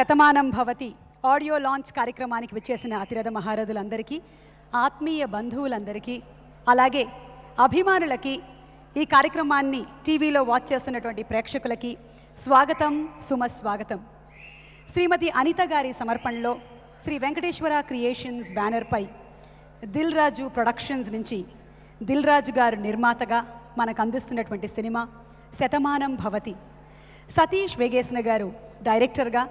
Shatamanam Bhavati audio launch కార్యక్రమానికి విచ్చేసిన అతిరథ మహారథులందరికీ, ఆత్మీయ బంధువులందరికీ, అలాగే అభిమానులకి, ఈ కార్యక్రమాన్ని టీవీలో వాచ్ చేస్తున్నటువంటి ప్రేక్షకులకి స్వాగతం, సుమస్వాగతం. శ్రీమతి అనిత గారి సమర్పణలో శ్రీ వెంకటేశ్వర క్రియేషన్స్ బ్యానర్పై దిల్ రాజు ప్రొడక్షన్స్ నుంచి దిల్ రాజు గారు నిర్మాతగా మనకు అందిస్తున్నటువంటి సినిమా శతమానం భవతి. సతీష్ వేగేసిన గారు డైరెక్టర్గా,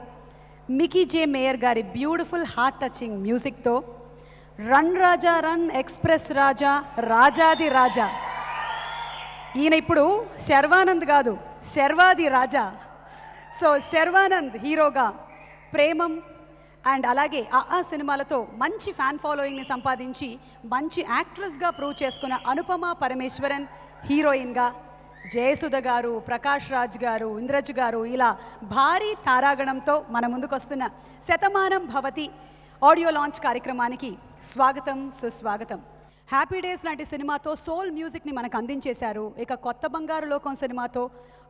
మికీ జే మేయర్ గారి బ్యూటిఫుల్ హార్ట్ టచింగ్ మ్యూజిక్తో రన్ రాజా రన్, ఎక్స్ప్రెస్ రాజా, రాజాది రాజా, ఈయన ఇప్పుడు శర్వానంద్ కాదు, శర్వాది రాజా. సో శర్వానంద్ హీరోగా, ప్రేమం అండ్ అలాగే ఆ సినిమాలతో మంచి ఫ్యాన్ ఫాలోయింగ్ని సంపాదించి మంచి యాక్ట్రెస్గా ప్రూవ్ చేసుకున్న అనుపమ పరమేశ్వరన్ హీరోయిన్గా, జయసుధ గారు, ప్రకాష్ రాజ్ గారు, ఇంద్రజ్ గారు, ఇలా భారీ తారాగణంతో మన ముందుకు వస్తున్న శతమానం భవతి ఆడియో లాంచ్ కార్యక్రమానికి స్వాగతం, సుస్వాగతం. హ్యాపీ డేస్ లాంటి సినిమాతో సోల్ మ్యూజిక్ని మనకు అందించేశారు. ఇక కొత్త బంగారు లోకం సినిమాతో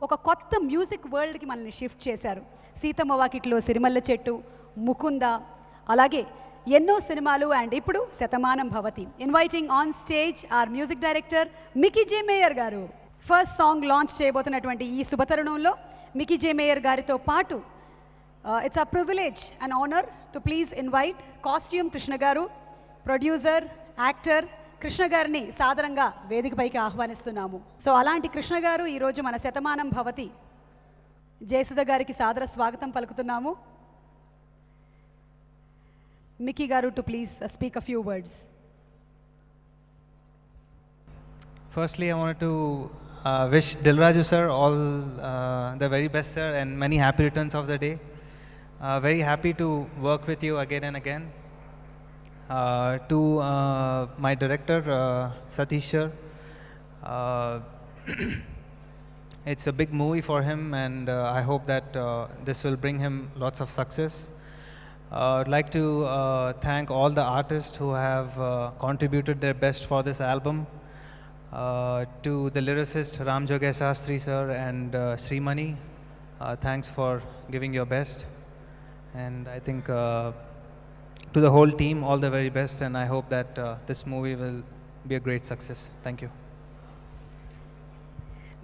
ఒక కొత్త మ్యూజిక్ వరల్డ్కి మనల్ని షిఫ్ట్ చేశారు. సీతమ్మ వాకిట్లో సిరిమల్ల చెట్టు, ముకుంద, అలాగే ఎన్నో సినిమాలు. అండ్ ఇప్పుడు Shatamanam Bhavati. Inviting on stage our music director Mickey J mayor గారు. ఫస్ట్ సాంగ్ లాంచ్ చేయబోతున్నటువంటి ఈ శుభతరుణంలో మికీ జే మేయర్ గారితో పాటు it's a privilege and honour to please invite costume Krishna గారు, ప్రొడ్యూసర్, యాక్టర్ కృష్ణ గారిని సాదరంగా వేదికపైకి ఆహ్వానిస్తున్నాము. సో అలాంటి కృష్ణ గారు ఈరోజు మన శతమానం భవతి జయసుధ గారికి సాదర స్వాగతం పలుకుతున్నాము. మికీ గారు to please speak a few words. Firstly, I wanted to wish Dil Raju sir all the very best, sir, and many happy returns of the day. Very happy to work with you again and again. To my director, Satish sir, it's a big movie for him, and I hope that this will bring him lots of success. I'd like to thank all the artists who have contributed their best for this album. To the lyricist Ram Jogesh Shastri sir and Srimani, thanks for giving your best. And I think to the whole team, all the very best, and I hope that this movie will be a great success. Thank you.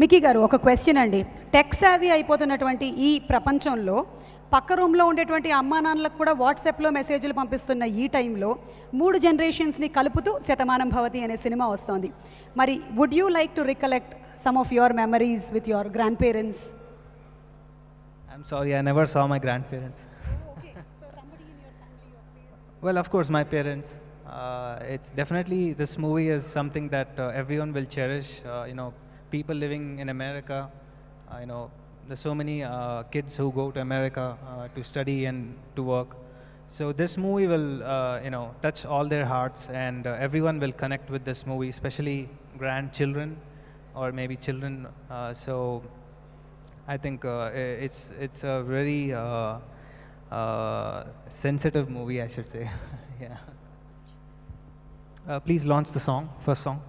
Mickey గారు, ఒక question అండి. Tech savvy అయిపోతున్నటువంటి ఈ ప్రపంచంలో పక్క రూమ్లో ఉండేటువంటి అమ్మా నాన్నలకు కూడా వాట్సాప్లో మెసేజ్లు పంపిస్తున్న ఈ టైంలో 3 జనరేషన్స్ని కలుపుతూ శతమానం భవతి అనే సినిమా వస్తోంది. మరి would you like to recollect some of your memories with your grandparents? I'm sorry, I never saw my grandparents. Okay, so somebody in your family or parents? Well, of course, my parents. It's definitely, this movie is something that everyone will cherish. People living in America, there's so many kids who go to America to study and to work. So this movie will, touch all their hearts, and everyone will connect with this movie, especially grandchildren or maybe children. So I think it's a very sensitive movie, I should say. Yeah. Please launch the song, first song.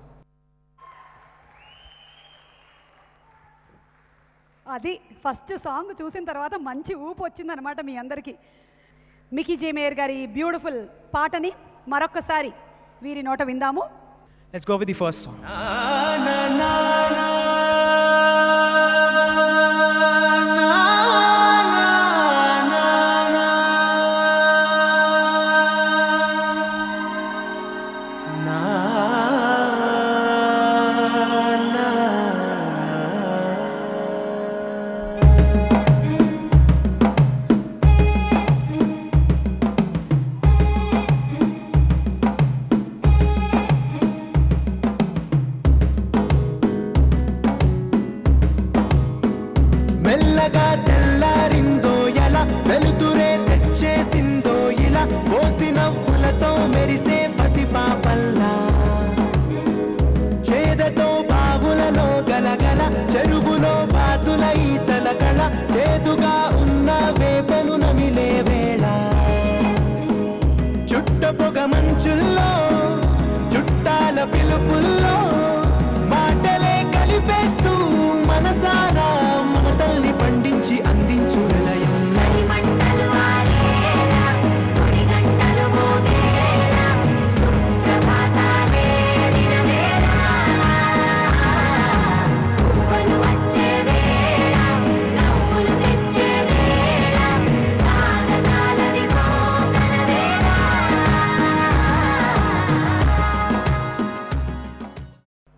అది first song చూసిన తర్వాత మంచి ఊపు వచ్చిందనమాట మీ అందరికీ. Mickey J mayor గారి beautiful పాటని మరొక్కసారి వీరి నోట విందాము. Let's go with the first song. చెరువులో బాతుల ఈతల కళ చేదుగా ఉన్న వేపను నమిలే వేళ చుట్ట పొగ మంచుల్లో చుట్టాల పిలుపుల్లో మాటలే కలిపేస్తూ మనసారా మమతల్ని పండించి అందించు హృదయం.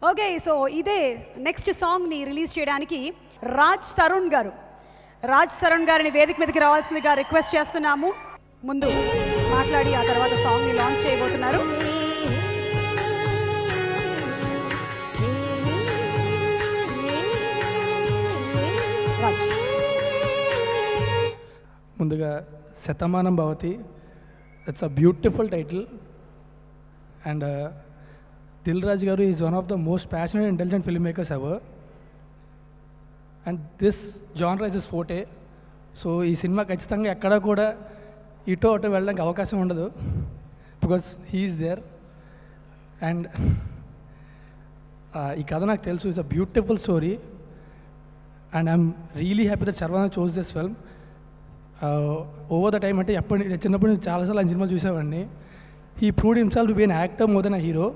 ఓకే, సో ఇదే నెక్స్ట్ సాంగ్ని రిలీజ్ చేయడానికి రాజ్ తరుణ్ గారిని వేదిక మీదకి రావాల్సిందిగా రిక్వెస్ట్ చేస్తున్నాము. ముందు మాట్లాడి ఆ తర్వాత సాంగ్ని లాంచ్ చేయబోతున్నారు. రాజ్. ముందుగా Shatamanam Bhavati, it's a beautiful title. And Dil Raju garu is one of the most passionate intelligent film makers ever. And this genre is his forte. So ఈ సినిమా ఖచ్చితంగా ఎక్కడా కూడా ఇటో అటో వెళ్ళడానికి అవకాశం ఉండదు, బికాస్ హీఈస్ దేర్. అండ్ ఈ కథ నాకు తెలుసు, it's a beautiful story. And I'm really happy that Sharwana chose this film. Over the time అంటే చిన్నప్పుడు నేను చాలాసార్లు ఆయన సినిమాలు చూసేవాడిని. He proved himself to be an actor more than a hero.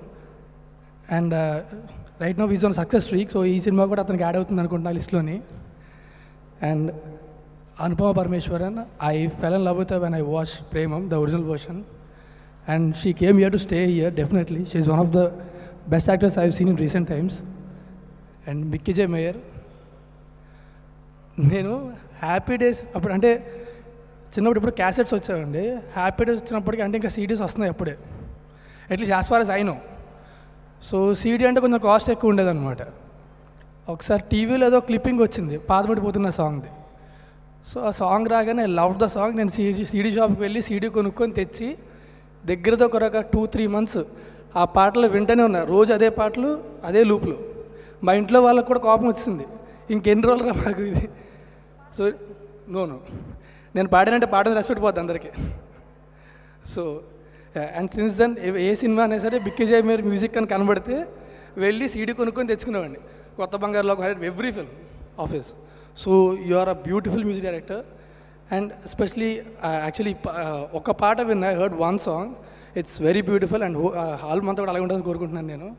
And right now is on success streak. So ఈ సినిమా కూడా అతనికి యాడ్ అవుతుంది అనుకుంటున్నా లిస్ట్లోని. And Anupama Parameswaran, I fell in love with her when I watch Premam, the original version. And she came here to stay here definitely. She is one of the best actors I have seen in recent times. And Mickey J mayor, నేను happy days అప్పుడు అంటే చిన్నప్పుడు ఇప్పుడు cassettes వచ్చాయండి. Happy days వచ్చినప్పటికీ అంటే ఇంకా CDs వస్తున్నాయి అప్పుడే, at least as far as I know. So CD అంటే కొంచెం కాస్ట్ ఎక్కువ ఉండేదన్నమాట. ఒకసారి టీవీలో ఏదో క్లిప్పింగ్ వచ్చింది పాతబడిపోతున్న సాంగ్ది. సో ఆ సాంగ్ రాగానే ఐ లవ్ ద సాంగ్. నేను సీడీ షాప్కి వెళ్ళి సీడీ కొనుక్కొని తెచ్చి దగ్గరతో ఒక 2-3 months ఆ పాటలు వింటూనే ఉన్నా. రోజు అదే పాటలు, అదే లూపులు. మా ఇంట్లో వాళ్ళకి కూడా కోపం వచ్చింది, ఇంకెన్ని రోజులు రా మాకు ఇది. సో నో నేను పాడానంటే పాడడం రెస్పెక్ట్ పోద్ది అందరికీ. సో అండ్ సిన్స్ దెన్ ఏ సినిమా అయినా సరే బిక్కీ జే మేయర్ మ్యూజిక్ అని కనబడితే వెళ్ళి సీడీ కొనుక్కొని తెచ్చుకునేవాడిని. కొత్త బంగారులో every film office. So you are a beautiful music director. And especially actually ఒక పాట విన్నా, I heard one song, it's very beautiful. And hall మంతా కూడా అలాగే ఉంటుందని కోరుకుంటున్నాను నేను.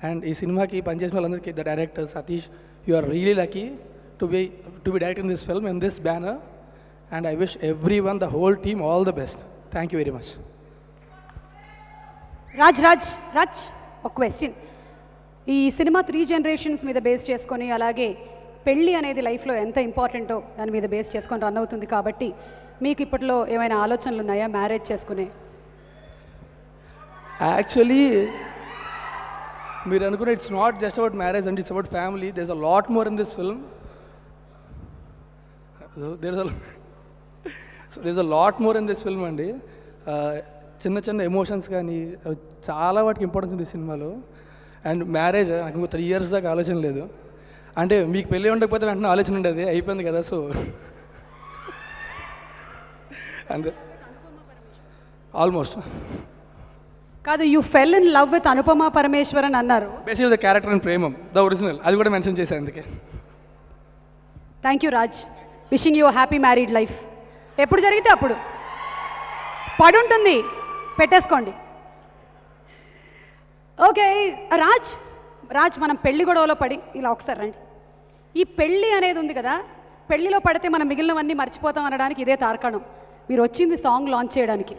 అండ్ ఈ సినిమాకి పనిచేసిన వాళ్ళందరికీ, the director Satish, you are really lucky to be directing this film in this banner, and I wish everyone, the whole team, all the best. Thank you very much. Raj ఒక క్వశ్చన్. ఈ సినిమా 3 generations మీద base చేసుకొని, అలాగే పెళ్ళి అనేది లైఫ్లో ఎంత ఇంపార్టెంటో దాని మీద బేస్ చేసుకొని రన్ అవుతుంది కాబట్టి మీకు ఇప్పట్లో ఏమైనా ఆలోచనలు ఉన్నాయా మ్యారేజ్ చేసుకునే? యాక్చువల్లీ మీరు అనుకున్న it's not just about marriage and it's about family. There is a lot more in this film. So there's a lot more in this film అండి. చిన్న ఎమోషన్స్ కానీ చాలా వాటికి ఇంపార్టెన్స్ ఉంది సినిమాలో. అండ్ మ్యారేజ్ నాకు ఇంకో 3 years దాకా ఆలోచన లేదు. అంటే మీకు పెళ్ళి ఉండకపోతే వెంటనే ఆలోచన ఉండేది, అయిపోయింది కదా. సో అంతే ఆల్మోస్ట్. కాదు, you fell in love with Anupama Parameswaran అన్నారు. Basically the character in Premam, the original, అది కూడా మెన్షన్ చేశాను అందుకే. Thank you Raj. Wishing you happy married life. ఎప్పుడు జరిగితే అప్పుడు పడుంటుంది, పెట్టేసుకోండి. ఓకే రాజ్, మనం పెళ్లి గొడవలో పడి ఇలా ఒకసారి రండి. ఈ పెళ్ళి అనేది ఉంది కదా, పెళ్లిలో పడితే మనం మిగిలినవన్నీ మర్చిపోతాం అనడానికి ఇదే తార్కాణం. మీరు వచ్చింది సాంగ్ లాంచ్ చేయడానికి.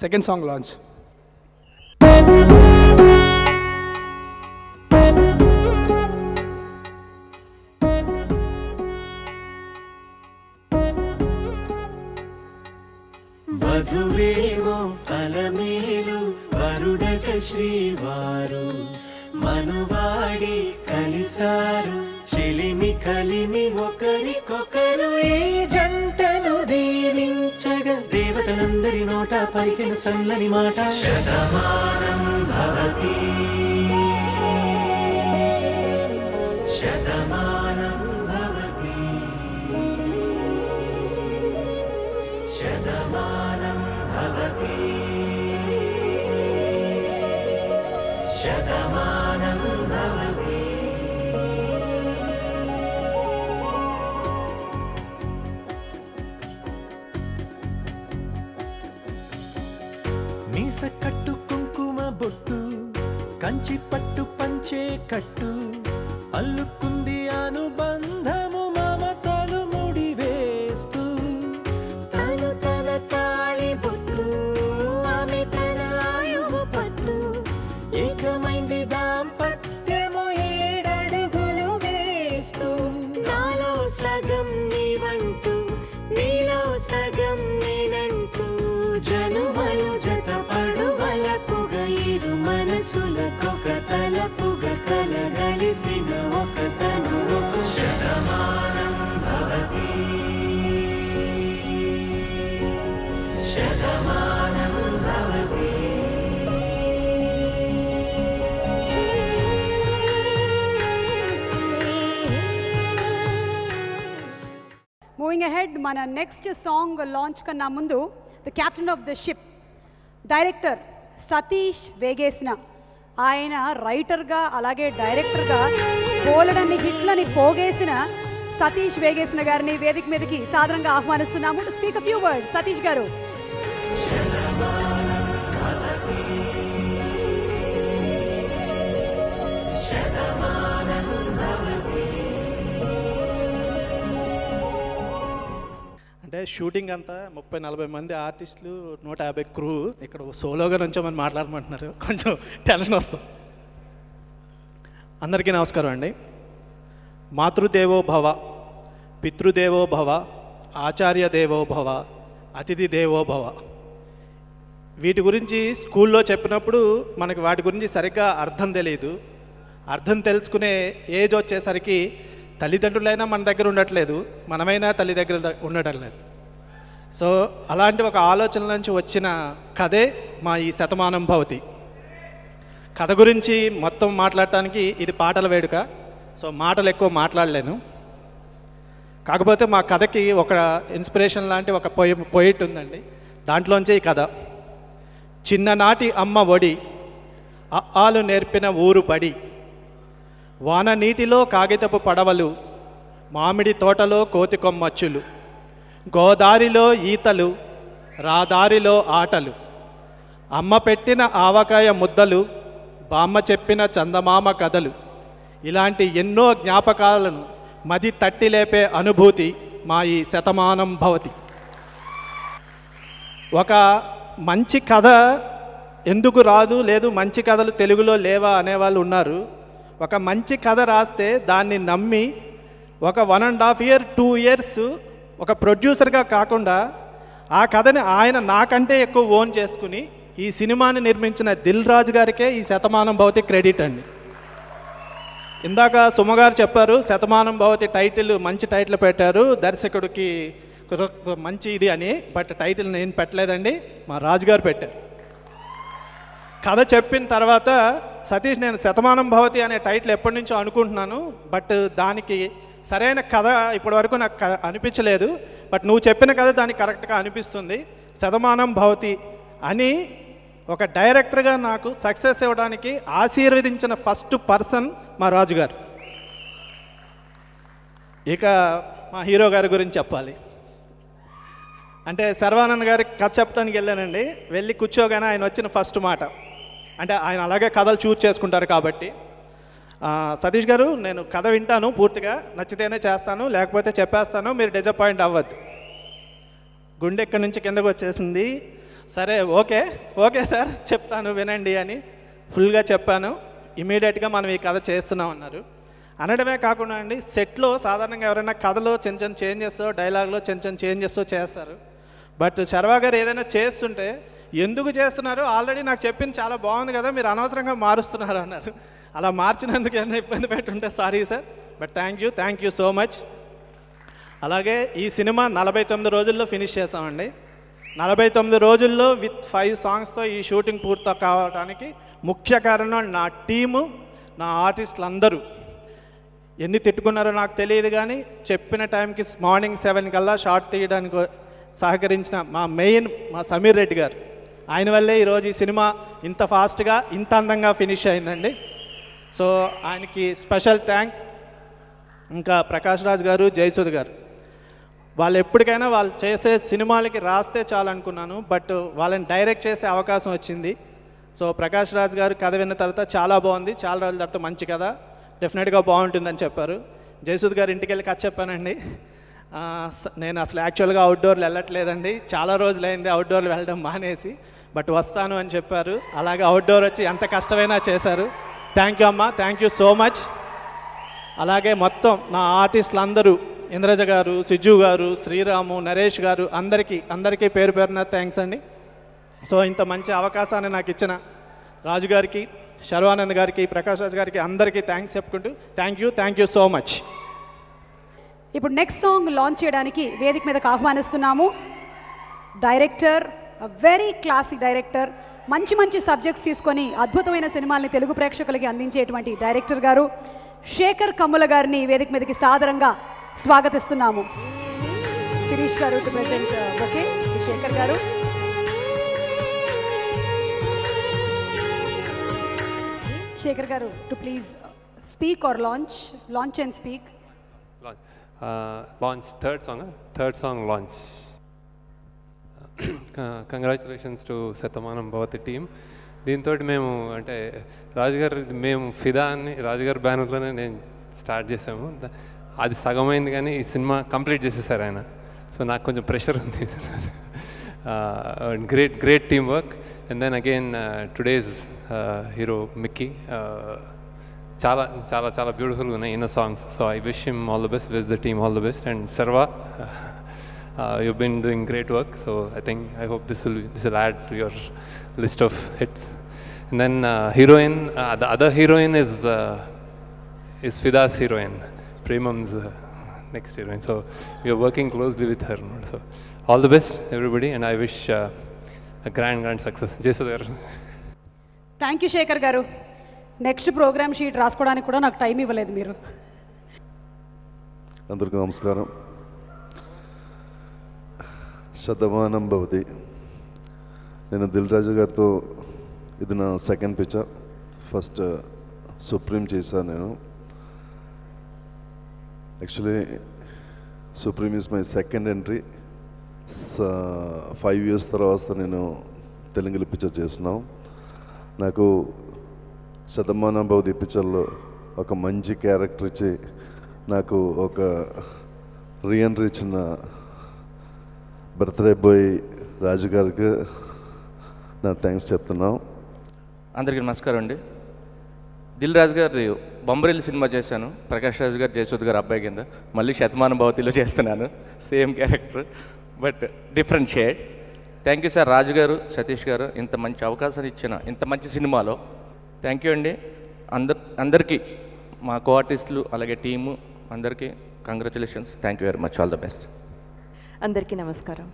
Second song launch. వధువేమో అలమేలు, వరుడట శ్రీవారు, మనువాడి కలిసారు, చెలిమి కలిమి ఒకరికొకరు. ఈ జంటను దీవించగా దేవతలందరి నోట పలికిన చల్లని మాట, శతమానం భవతి శతమానం భవతి శతమానం భవతి శతమానం భవతి. మీస కట్టు కుంకుమ బొట్టు, కంచి పట్టు పంచే కట్టు, అల్లుకుంది అనుబంధము మమతలు ముడివేస్తూ, మూవింగ్ అహెడ్, మన నెక్స్ట్ సాంగ్ లాంచ్ కన్నా ముందు the captain of the ship director Satish Vegesina, ఆయన రైటర్గా అలాగే డైరెక్టర్గా బోలెడన్ని హిట్లని పోగేసిన సతీష్ వేగేసిన గారిని వేదిక మీదకి సాధారణంగా ఆహ్వానిస్తున్నాము. To speak a few words. Satish garu. అంటే షూటింగ్ అంతా 30-40 మంది ఆర్టిస్టులు, 150 క్రూ, ఇక్కడ సోలోగా నుంచోమని మాట్లాడమంటున్నారు, కొంచెం టెన్షన్ వస్తుంది. అందరికీ నమస్కారం అండి. మాతృదేవో భవ, పితృదేవో భవ, ఆచార్య దేవో భవ, అతిథి దేవో భవ. వీటి గురించి స్కూల్లో చెప్పినప్పుడు మనకి వాటి గురించి సరిగ్గా అర్థం తెలియదు. అర్థం తెలుసుకునే ఏజ్ వచ్చేసరికి తల్లిదండ్రులైనా మన దగ్గర ఉండట్లేదు, మనమైనా తల్లి దగ్గర ఉండటం లేదు. సో అలాంటి ఒక ఆలోచన నుంచి వచ్చిన కథే మా ఈ శతమానం భవతి. కథ గురించి మొత్తం మాట్లాడటానికి ఇది పాటల వేడుక, సో మాటలు ఎక్కువ మాట్లాడలేను. కాకపోతే మా కథకి ఒక ఇన్స్పిరేషన్ లాంటి ఒక పోయిట్ ఉందండి, దాంట్లోంచే ఈ కథ. చిన్ననాటి అమ్మ ఒడి, అఆలు నేర్పిన ఊరు బడి, వాన నీటిలో కాగితపు పడవలు, మామిడి తోటలో కోతి కొమ్మచ్చులు, గోదారిలో ఈతలు, రాదారిలో ఆటలు, అమ్మ పెట్టిన ఆవకాయ ముద్దలు, బామ్మ చెప్పిన చందమామ కథలు, ఇలాంటి ఎన్నో జ్ఞాపకాలను మది తట్టి లేపే అనుభూతి మా ఈ శతమానం భవతి. ఒక మంచి కథ ఎందుకు రాదు, లేదు మంచి కథలు తెలుగులో లేవా అనేవాళ్ళు ఉన్నారు. ఒక మంచి కథ రాస్తే దాన్ని నమ్మి ఒక 1.5 year 2 years ఒక ప్రొడ్యూసర్గా కాకుండా ఆ కథని ఆయన నాకంటే ఎక్కువ ఓన్ చేసుకుని ఈ సినిమాని నిర్మించిన దిల్ రాజు గారికే ఈ శతమానం భవతి క్రెడిట్ అండి. ఇందాక సుమగారు చెప్పారు, శతమానం భవతి టైటిల్ మంచి టైటిల్ పెట్టారు, దర్శకుడికి మంచి ఇది అని. బట్ టైటిల్ నేను పెట్టలేదండి, మా రాజుగారు పెట్టారు. కథ చెప్పిన తర్వాత సతీష్, నేను శతమానం భవతి అనే టైటిల్ ఎప్పటి నుంచో అనుకుంటున్నాను, బట్ దానికి సరైన కథ ఇప్పటివరకు నాకు అనిపించలేదు. బట్ నువ్వు చెప్పిన కథ దానికి కరెక్ట్గా అనిపిస్తుంది. శతమానం భవతి అని ఒక డైరెక్టర్గా నాకు సక్సెస్ ఇవ్వడానికి ఆశీర్వదించిన ఫస్ట్ పర్సన్ మా రాజుగారు. ఇక మా హీరో గారి గురించి చెప్పాలి అంటే, శర్వానంద్ గారికి కథ చెప్పడానికి వెళ్ళానండి. వెళ్ళి కూర్చోగానే ఆయన వచ్చిన ఫస్ట్ మాట, అంటే ఆయన అలాగే కథలు చూజ్ చేసుకుంటారు కాబట్టి, సతీష్ గారు నేను కథ వింటాను, పూర్తిగా నచ్చితేనే చేస్తాను, లేకపోతే చెప్పేస్తాను, మీరు డిసప్పాయింట్ అవ్వద్దు. గుండె ఇక్కడి నుంచి కిందకు వచ్చేసింది. సరే ఓకే ఓకే సార్ చెప్తాను వినండి అని ఫుల్గా చెప్పాను. ఇమీడియట్గా మనం ఈ కథ చేస్తున్నాం అన్నారు. అనడమే కాకుండా అండి, సెట్లో సాధారణంగా ఎవరైనా కథలో చిన్న చిన్న చేంజెస్, డైలాగ్లో చిన్న చిన్న చేంజెస్ చేస్తారు. బట్ శర్వా గారు ఏదైనా చేస్తుంటే ఎందుకు చేస్తున్నారు, ఆల్రెడీ నాకు చెప్పింది చాలా బాగుంది కదా, మీరు అనవసరంగా మారుస్తున్నారు అన్నారు. అలా మార్చినందుకు ఏమైనా ఇబ్బంది పెట్టుంటే sorry sir, but thank you so much. అలాగే ఈ సినిమా 49 రోజుల్లో ఫినిష్ చేసామండి. 49 రోజుల్లో విత్ 5 songsతో ఈ షూటింగ్ పూర్తి కావడానికి ముఖ్య కారణం నా టీము, నా ఆర్టిస్టులు అందరూ. ఎన్ని తిట్టుకున్నారో నాకు తెలియదు కానీ చెప్పిన టైంకి మార్నింగ్ 7 కల్లా షార్ట్ తీయడానికి సహకరించిన మా సమీర్ రెడ్డి గారు, ఆయన వల్లే ఈరోజు ఈ సినిమా ఇంత ఫాస్ట్గా ఇంత అందంగా ఫినిష్ అయిందండి. సో ఆయనకి స్పెషల్ థ్యాంక్స్. ఇంకా ప్రకాష్ రాజ్ గారు, జయసుధ గారు, వాళ్ళు ఎప్పటికైనా వాళ్ళు చేసే సినిమాలకి రాస్తే చాలు అనుకున్నాను, బట్ వాళ్ళని డైరెక్ట్ చేసే అవకాశం వచ్చింది. సో ప్రకాష్ రాజ్ గారు కథ విన్న తర్వాత చాలా బాగుంది, చాలా రోజుల తర్వాత మంచి కథ, డెఫినెట్గా బాగుంటుందని చెప్పారు. జయసుధ్ గారు ఇంటికి వెళ్ళి కథ చెప్పానండి. నేను అసలు యాక్చువల్గా అవుట్డోర్లు వెళ్ళట్లేదండి, చాలా రోజులైంది అవుట్డోర్లు వెళ్ళడం మానేసి, బట్ వస్తాను అని చెప్పారు. అలాగే అవుట్డోర్ వచ్చి ఎంత కష్టమైనా చేశారు. థ్యాంక్ యూ అమ్మ, థ్యాంక్ యూ సో మచ్. అలాగే మొత్తం నా ఆర్టిస్టులు అందరూ, ఇంద్రజ గారు, సిజ్జు గారు, శ్రీరాము, నరేష్ గారు, అందరికీ పేరు పేరున థ్యాంక్స్ అండి. సో ఇంత మంచి అవకాశాన్ని నాకు ఇచ్చిన రాజు గారికి, శర్వానంద్ గారికి, ప్రకాష్ రాజ్ గారికి అందరికీ థ్యాంక్స్ చెప్పుకుంటూ థ్యాంక్ యూ సో మచ్. ఇప్పుడు నెక్స్ట్ సాంగ్ లాంచ్ చేయడానికి వేదిక మీదకి ఆహ్వానిస్తున్నాము డైరెక్టర్, వెరీ క్లాసీ డైరెక్టర్, మంచి మంచి సబ్జెక్ట్స్ తీసుకొని అద్భుతమైన సినిమాల్ని తెలుగు ప్రేక్షకులకి అందించేటువంటి డైరెక్టర్ గారు శేఖర్ కమ్ముల గారిని వేదిక మీదకి సాదరంగా స్వాగతిస్తున్నాము. శిరీష్ గారు టు ప్రెజెంట్ ఓకే శేఖర్ గారు. శేఖర్ గారు to please speak or launch and speak. Launch third song launch. Congratulations to Satamanam Bhavati team. దీంతో మేము అంటే రాజుగారు మేము ఫిదా అని రాజుగారి బ్యానర్లోనే నేను స్టార్ట్ చేసాము. అది సగమైంది కానీ ఈ సినిమా కంప్లీట్ చేసేసారు ఆయన. సో నాకు కొంచెం ప్రెషర్ ఉంది. Great team work. And then again today's hero Mickey చాలా చాలా చాలా బ్యూటిఫుల్గా ఉన్నాయి inner songs. So I wish him all the best, wish the team all the best. And Sharwa you've been doing great work, so I hope this will add to your list of hits. And then heroine, the other heroine is Fida's heroine, Premam's next heroine. So we are working closely with her. So all the best everybody, and I wish a grand success. Jesudhar. Thank you Shekhar garu. Next program sheet రాసుకోవడానికి కూడా నాకు time ఇవ్వలేదు మీరు. అందరికీ నమస్కారం. శతమానం భవతి. నేను దిల్ రాజు గారితో ఇది నా సెకండ్ పిక్చర్. ఫస్ట్ సుప్రీం చేశాను నేను. Actually supreme is my second entry. 5 years తర్వాత నేను తెలుగులో పిక్చర్ చేస్తున్నాం. నాకు శతమానం భవతి పిక్చర్లో ఒక మంచి క్యారెక్టర్ ఇచ్చి నాకు ఒక రీఎంట్రీ ఇచ్చిన బర్త్డే బాయ్ రాజు గారికి నా థ్యాంక్స్ చెప్తున్నాం. అందరికీ నమస్కారం అండి. దిల్ రాజు గారి బొమ్మరిల్లు సినిమా చేశాను. ప్రకాష్ రాజు గారు జయసూద్ గారు అబ్బాయి కింద. మళ్ళీ శతమానం భవతిలో చేస్తున్నాను, same character but different shade. Thank you sir Raju garu, Satish గారు ఇంత మంచి అవకాశాన్ని ఇచ్చిన ఇంత మంచి సినిమాలో థ్యాంక్ యూ అండి. అందరికీ మా కో ఆర్టిస్టులు అలాగే టీము అందరికీ congratulations. Thank you very much. All the best. అందరికీ నమస్కారం.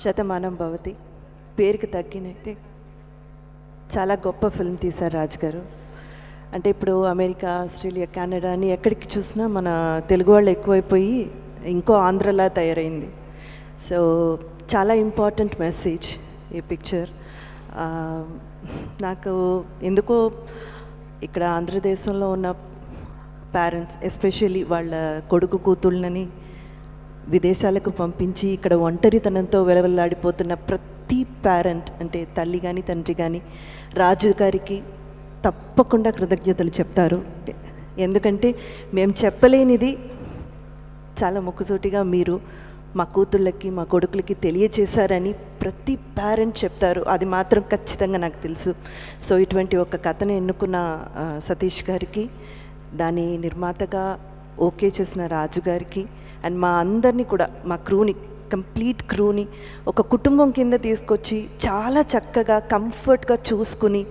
శతమానం భవతి పేరుకి తగ్గినట్టే చాలా గొప్ప ఫిల్మ్ తీశారు రాజు గారు. అంటే ఇప్పుడు అమెరికా, ఆస్ట్రేలియా, కెనడా అని ఎక్కడికి చూసినా మన తెలుగు వాళ్ళు ఎక్కువైపోయి ఇంకో ఆంధ్రలా తయారైంది. సో చాలా ఇంపార్టెంట్ మెసేజ్ ఈ పిక్చర్. నాకు ఎందుకో ఇక్కడ ఆంధ్రదేశంలో ఉన్న పేరెంట్స్ ఎస్పెషల్లీ వాళ్ళ కొడుకు కూతుళ్ళని విదేశాలకు పంపించి ఇక్కడ ఒంటరితనంతో వెలవెల్లాడిపోతున్న ప్రతి పేరెంట్ అంటే తల్లి కానీ తండ్రి కానీ రాజు గారికి తప్పకుండా కృతజ్ఞతలు చెప్తారు. ఎందుకంటే మేము చెప్పలేనిది చాలా ముక్కుసూటిగా మీరు మా కూతుళ్ళకి మా కొడుకులకి తెలియచేశారని ప్రతి పేరెంట్ చెప్తారు. అది మాత్రం ఖచ్చితంగా నాకు తెలుసు. సో ఇటువంటి ఒక కథను ఎన్నుకున్న సతీష్ గారికి, దాని నిర్మాతగా ఓకే చేసిన రాజు గారికి అండ్ మా అందరినీ కూడా మా క్రూని కంప్లీట్ క్రూని ఒక కుటుంబం కింద తీసుకొచ్చి చాలా చక్కగా కంఫర్ట్గా చూసుకుని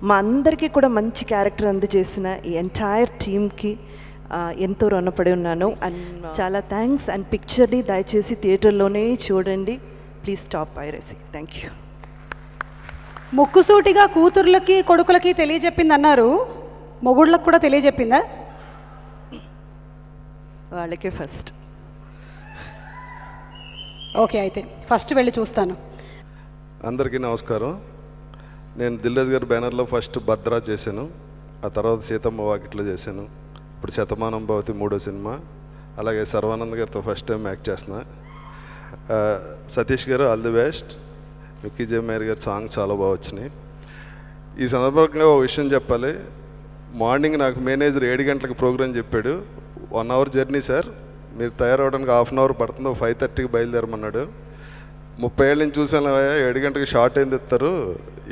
మా అందరికీ కూడా మంచి క్యారెక్టర్ అందజేసిన ఈ ఎంటైర్ టీమ్కి ఎంతో రుణపడి ఉన్నాను. అండ్ చాలా థ్యాంక్స్. అండ్ పిక్చర్ని దయచేసి థియేటర్లోనే చూడండి. Please stop piracy. Thank you. ముక్కుసూటిగా కూతుర్లకి కొడుకులకి తెలియజెప్పింది అన్నారు, మొగుళ్ళకి కూడా తెలియజెప్పిందా? వాళ్ళకే ఫస్ట్. ఓకే, అయితే ఫస్ట్ వెళ్ళి చూస్తాను. అందరికీ నమస్కారం. నేను దిల్ రాజు గారి బ్యానర్లో ఫస్ట్ భద్రా చేశాను, ఆ తర్వాత సీతమ్మ వాకిట్లో చేశాను, ఇప్పుడు శతమానం భవతి 3వ సినిమా. అలాగే సర్వానంద్ గారితో ఫస్ట్ టైం యాక్ట్ చేస్తున్నా. సతీష్ గారు ఆల్ ది బెస్ట్. మిక్కీ జమేర్ గారి సాంగ్ చాలా బాగా వచ్చినాయి. ఈ సందర్భంగా ఒక విషయం చెప్పాలి. మార్నింగ్ నాకు మేనేజర్ 7 గంటలకు ప్రోగ్రాం చెప్పాడు. 1 hour జర్నీ సార్, మీరు తయారవడానికి 1/2 hour పడుతుందో 5:30కి బయలుదేరమన్నాడు. 30 ఏళ్ళ నుంచి చూసాను, 7 గంటలకు షార్ట్ అయింది ఇస్తారు,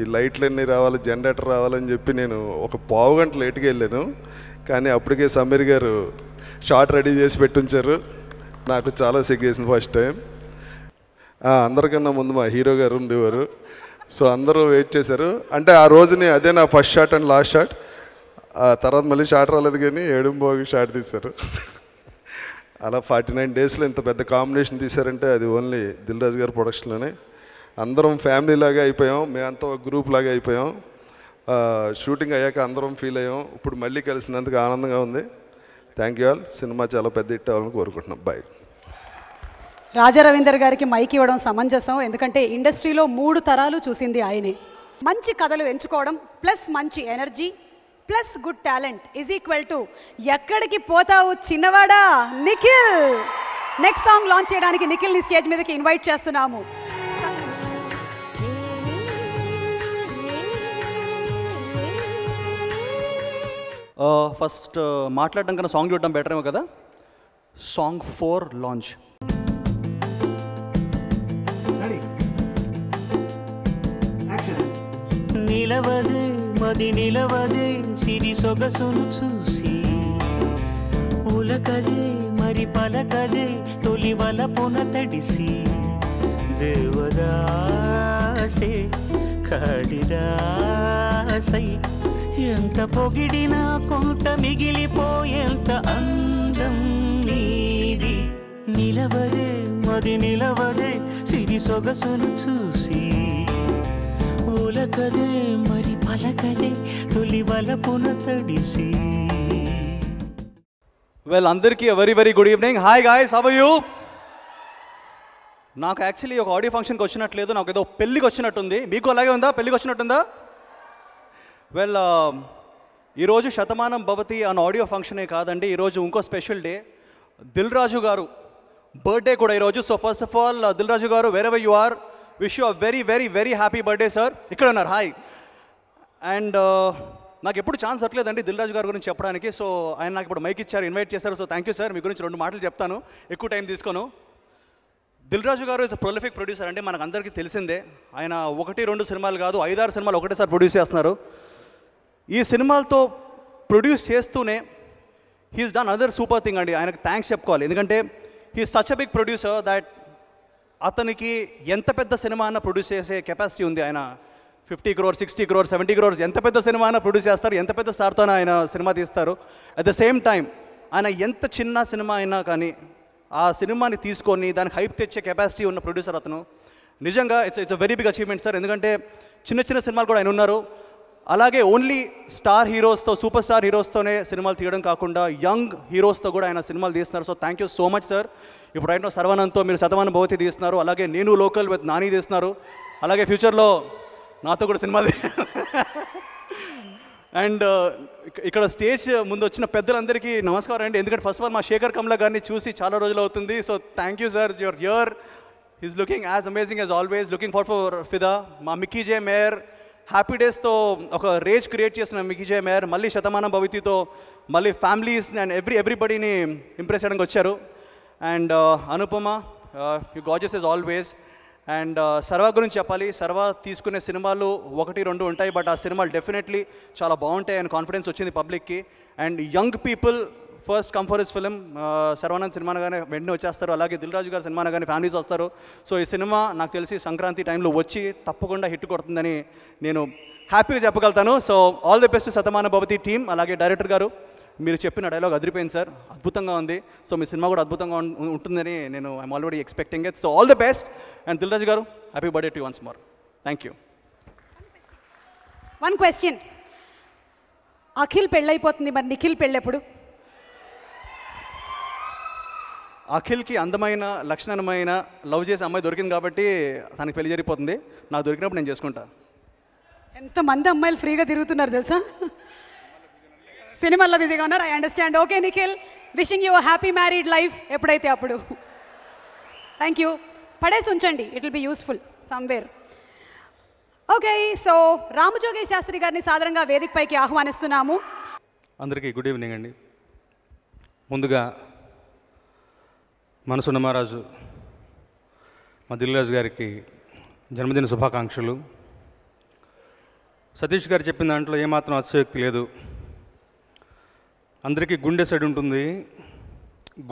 ఈ లైట్లు అన్నీ రావాలి, జనరేటర్ రావాలని చెప్పి నేను ఒక పావు గంట లేట్గా వెళ్ళాను. కానీ అప్పటికే సమీర్ గారు షార్ట్ రెడీ చేసి పెట్టుంచారు. నాకు చాలా సిగ్గేసింది ఫస్ట్ టైం. అందరికన్నా ముందు మా హీరో గారు ఉండేవారు. సో అందరూ వెయిట్ చేశారు. అంటే ఆ రోజుని అదే నా first shot and last shot. ఆ తర్వాత మళ్ళీ షాట్ రాలేదు కానీ 7:15కి షాట్ తీశారు. అలా 49 daysలో ఇంత పెద్ద కాంబినేషన్ తీశారంటే అది ఓన్లీ దిల్ రాజు గారి ప్రొడక్షన్లోనే. అందరం ఫ్యామిలీ లాగా అయిపోయాం, మేమంతా ఒక గ్రూప్ లాగా అయిపోయాం. షూటింగ్ అయ్యాక అందరం ఫీల్ అయ్యాం. ఇప్పుడు మళ్ళీ కలిసినందుకు ఆనందంగా ఉంది. Thank you all. సినిమా చాలా పెద్ద హిట్ అవ్వాలని కోరుకుంటున్నాం. బాయ్. రాజా రవీందర్ గారికి మైక్ ఇవ్వడం సమంజసం, ఎందుకంటే ఇండస్ట్రీలో 3 తరాలు చూసింది ఆయనే. మంచి కథలు ఎంచుకోవడం ప్లస్ మంచి energy plus good talent is equal to ఎక్కడికి పోతావు చిన్నవాడా నిఖిల్. నెక్స్ట్ సాంగ్ లాంచ్ చేయడానికి నిఖిల్ని స్టేజ్ మీదకి ఇన్వైట్ చేస్తున్నాము. ఫస్ట్ మాట్లాడడం కన్నా సాంగ్ చూడడం బెటర్ ఏమో కదా. Song 4 launch. నిలవదే మది నిలవదే సిరి సొగసును చూసి, ఉలకదే మరి పలకదే తొలి వలపున తడిసి, దేవదాసే కాళిదాసై ఎంత పొగిడినా కొంత మిగిలిపోయేంత అందం నీది. నిలవదే మది నిలవదే సిరి సొగసును చూసి, ఉలకదే మరి పలకదే తొలి వలపున తడిసి. వెల్, అందరికీ very very good evening. Hi guys, how are you? నాకు యాక్చువల్లీ ఒక ఆడియో ఫంక్షన్కి వచ్చినట్లేదు, నాకు ఏదో పెళ్ళికి వచ్చినట్టుంది. మీకు అలాగే ఉందా? పెళ్ళికి వచ్చినట్టుందా? వెల్, ఈరోజు శతమానం భవతి అన్న ఆడియో ఫంక్షనే కాదండి, ఈరోజు ఇంకో స్పెషల్ డే. దిల్ రాజు గారు బర్త్డే కూడా ఈరోజు. So first of all Dil Raju garu, wherever you are, wish you a very very very happy birthday sir. ఇక్కడ ఉన్నారు, హాయ్. అండ్ నాకు ఎప్పుడు ఛాన్స్ దొరకలేదండి దిల్ రాజు గారి గురించి చెప్పడానికి. సో ఆయన నాకు ఇప్పుడు మైక్ ఇచ్చారు, ఇన్వైట్ చేశారు. So thank you sir. మీ గురించి 2 మాటలు చెప్తాను, ఎక్కువ టైం తీసుకోను. దిల్ రాజు గారు ఇస్ అ ప్రొలిఫిక్ ప్రొడ్యూసర్ అండి, మనకు అందరికీ తెలిసిందే. ఆయన 1-2 సినిమాలు కాదు, 5-6 సినిమాలు ఒకటేసారి ప్రొడ్యూస్ చేస్తున్నారు. ఈ సినిమాలతో ప్రొడ్యూస్ చేస్తూనే he's done other super thing అండి. ఆయనకు థ్యాంక్స్ చెప్పుకోవాలి, ఎందుకంటే he's such a big producer that అతనికి ఎంత పెద్ద సినిమా అన్న ప్రొడ్యూస్ చేసే కెపాసిటీ ఉంది. ఆయన 50 crores, 60 crores, 70 crores ఎంత పెద్ద సినిమా అయినా ప్రొడ్యూస్ చేస్తారు, ఎంత పెద్ద స్టార్తో ఆయన సినిమా తీస్తారు. అట్ ద సేమ్ టైం ఆయన ఎంత చిన్న సినిమా అయినా కానీ ఆ సినిమాని తీసుకొని దానికి హైప్ తెచ్చే కెపాసిటీ ఉన్న ప్రొడ్యూసర్ అతను. నిజంగా it's a very big achievement sir, ఎందుకంటే చిన్న చిన్న సినిమాలు కూడా ఆయన ఉన్నారు. అలాగే ఓన్లీ స్టార్ హీరోస్తో, సూపర్ స్టార్ హీరోస్తోనే సినిమాలు తీయడం కాకుండా యంగ్ హీరోస్తో కూడా ఆయన సినిమాలు తీస్తున్నారు. So thank you so much sir. ఇప్పుడు రైట్ నో సర్వానంద్తో మీరు శతమానం భవతి తీస్తున్నారు, అలాగే నేను లోకల్ విత్ నాని తీస్తున్నారు, అలాగే ఫ్యూచర్లో నాతో కూడా సినిమా అండ్ ఇక్కడ స్టేజ్ ముందు వచ్చిన పెద్దలందరికీ నమస్కారం అండి. ఎందుకంటే ఫస్ట్ ఆఫ్ ఆల్ మా శేఖర్ కమ్లా గారిని చూసి చాలా రోజులు అవుతుంది. So thank you sir, your here. He's looking as amazing as always. Looking for ఫిదా. మా మిక్కీ జే మేయర్ హ్యాపీ డేస్తో ఒక రేజ్ క్రియేట్ చేసిన మిక్కీ జే మేయర్ మళ్ళీ శతమానం భవతితో మళ్ళీ ఫ్యామిలీస్ అండ్ ఎవ్రీబడిని ఇంప్రెస్ చేయడానికి వచ్చారు. And Anupama, you gorgeous as always. And Sharwa గురించి చెప్పాలి. సర్వా తీసుకునే సినిమాలు 1-2 ఉంటాయి, బట్ ఆ సినిమాలు డెఫినెట్లీ చాలా బాగుంటాయి అని కాన్ఫిడెన్స్ వచ్చింది పబ్లిక్కి. And young people first come for his film. Sharwanand సినిమానగానే వెంటనే వచ్చేస్తారు, అలాగే దిల్ రాజు గారి సినిమానగానే ఫ్యామిలీస్ వస్తారు. సో ఈ సినిమా నాకు తెలిసి సంక్రాంతి టైంలో వచ్చి తప్పకుండా హిట్ కొడుతుందని నేను హ్యాపీగా చెప్పగలుగుతాను. So all the best శతమాన Bhavati team. అలాగే డైరెక్టర్ గారు, మీరు చెప్పిన డైలాగ్ అదిరిపోయింది సార్, అద్భుతంగా ఉంది. సో మీ సినిమా కూడా అద్భుతంగా ఉంటుందని నేను I'm already expecting it. So all the best. And Dil Raju garu, happy birthday to once more. Thank you. One question, Akhil పెళ్ళైపోతుంది, మరి నిఖిల్ పెళ్ళెప్పుడు? అఖిల్కి అందమైన లక్షణమైన లవ్ చేసే అమ్మాయి దొరికింది కాబట్టి తనకి పెళ్లి జరిగిపోతుంది. నాకు దొరికినప్పుడు నేను చేసుకుంటా. ఎంతమంది అమ్మాయిలు ఫ్రీగా తిరుగుతున్నారు తెలుసా, సినిమాల్లో బిజీగా ఉన్నారు. I understand. Okay Nikhil, wishing you happy married life. ఎప్పుడైతే అప్పుడు. Thank you. పడేసి ఉంచండి, it will be useful somewhere. Okay, so Ramajogi Sastry గారిని సాధారణంగా వేదికపైకి ఆహ్వానిస్తున్నాము. అందరికీ గుడ్ ఈవినింగ్ అండి. ముందుగా మనసున్న మహారాజు మా దిల్ రాజు గారికి జన్మదిన శుభాకాంక్షలు. సతీష్ గారు చెప్పిన దాంట్లో ఏమాత్రం అతిశయోక్తి లేదు. అందరికీ గుండె సడి ఉంటుంది,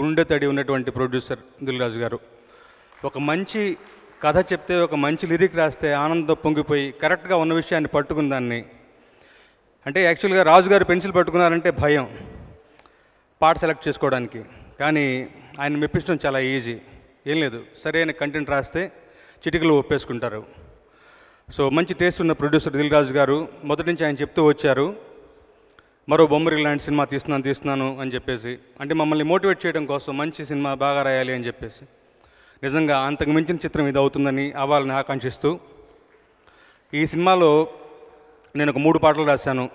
గుండె తడి ఉన్నటువంటి ప్రొడ్యూసర్ దిల్ రాజు గారు. ఒక మంచి కథ చెప్తే, ఒక మంచి లిరిక్ రాస్తే ఆనందం పొంగిపోయి కరెక్ట్గా ఉన్న విషయాన్ని పట్టుకున్న దాన్ని, అంటే యాక్చువల్గా రాజు గారు పెన్సిల్ పట్టుకున్నారంటే భయం పాట సెలెక్ట్ చేసుకోవడానికి, కానీ ఆయన మెప్పించడం చాలా ఈజీ. ఏం లేదు, సరైన కంటెంట్ రాస్తే చిటికలు ఒప్పేసుకుంటారు. సో మంచి టేస్ట్ ఉన్న ప్రొడ్యూసర్ దిల్ రాజు గారు మొదటి నుంచి ఆయన చెప్తూ వచ్చారు, మరో బొమ్మరి లాంటి సినిమా తీస్తున్నాను అని చెప్పేసి. అంటే మమ్మల్ని మోటివేట్ చేయడం కోసం మంచి సినిమా బాగా రాయాలి అని చెప్పేసి. నిజంగా అంతకు మించిన చిత్రం ఇది అవుతుందని అవ్వాలని ఆకాంక్షిస్తూ ఈ సినిమాలో నేను ఒక 3 పాటలు రాశాను.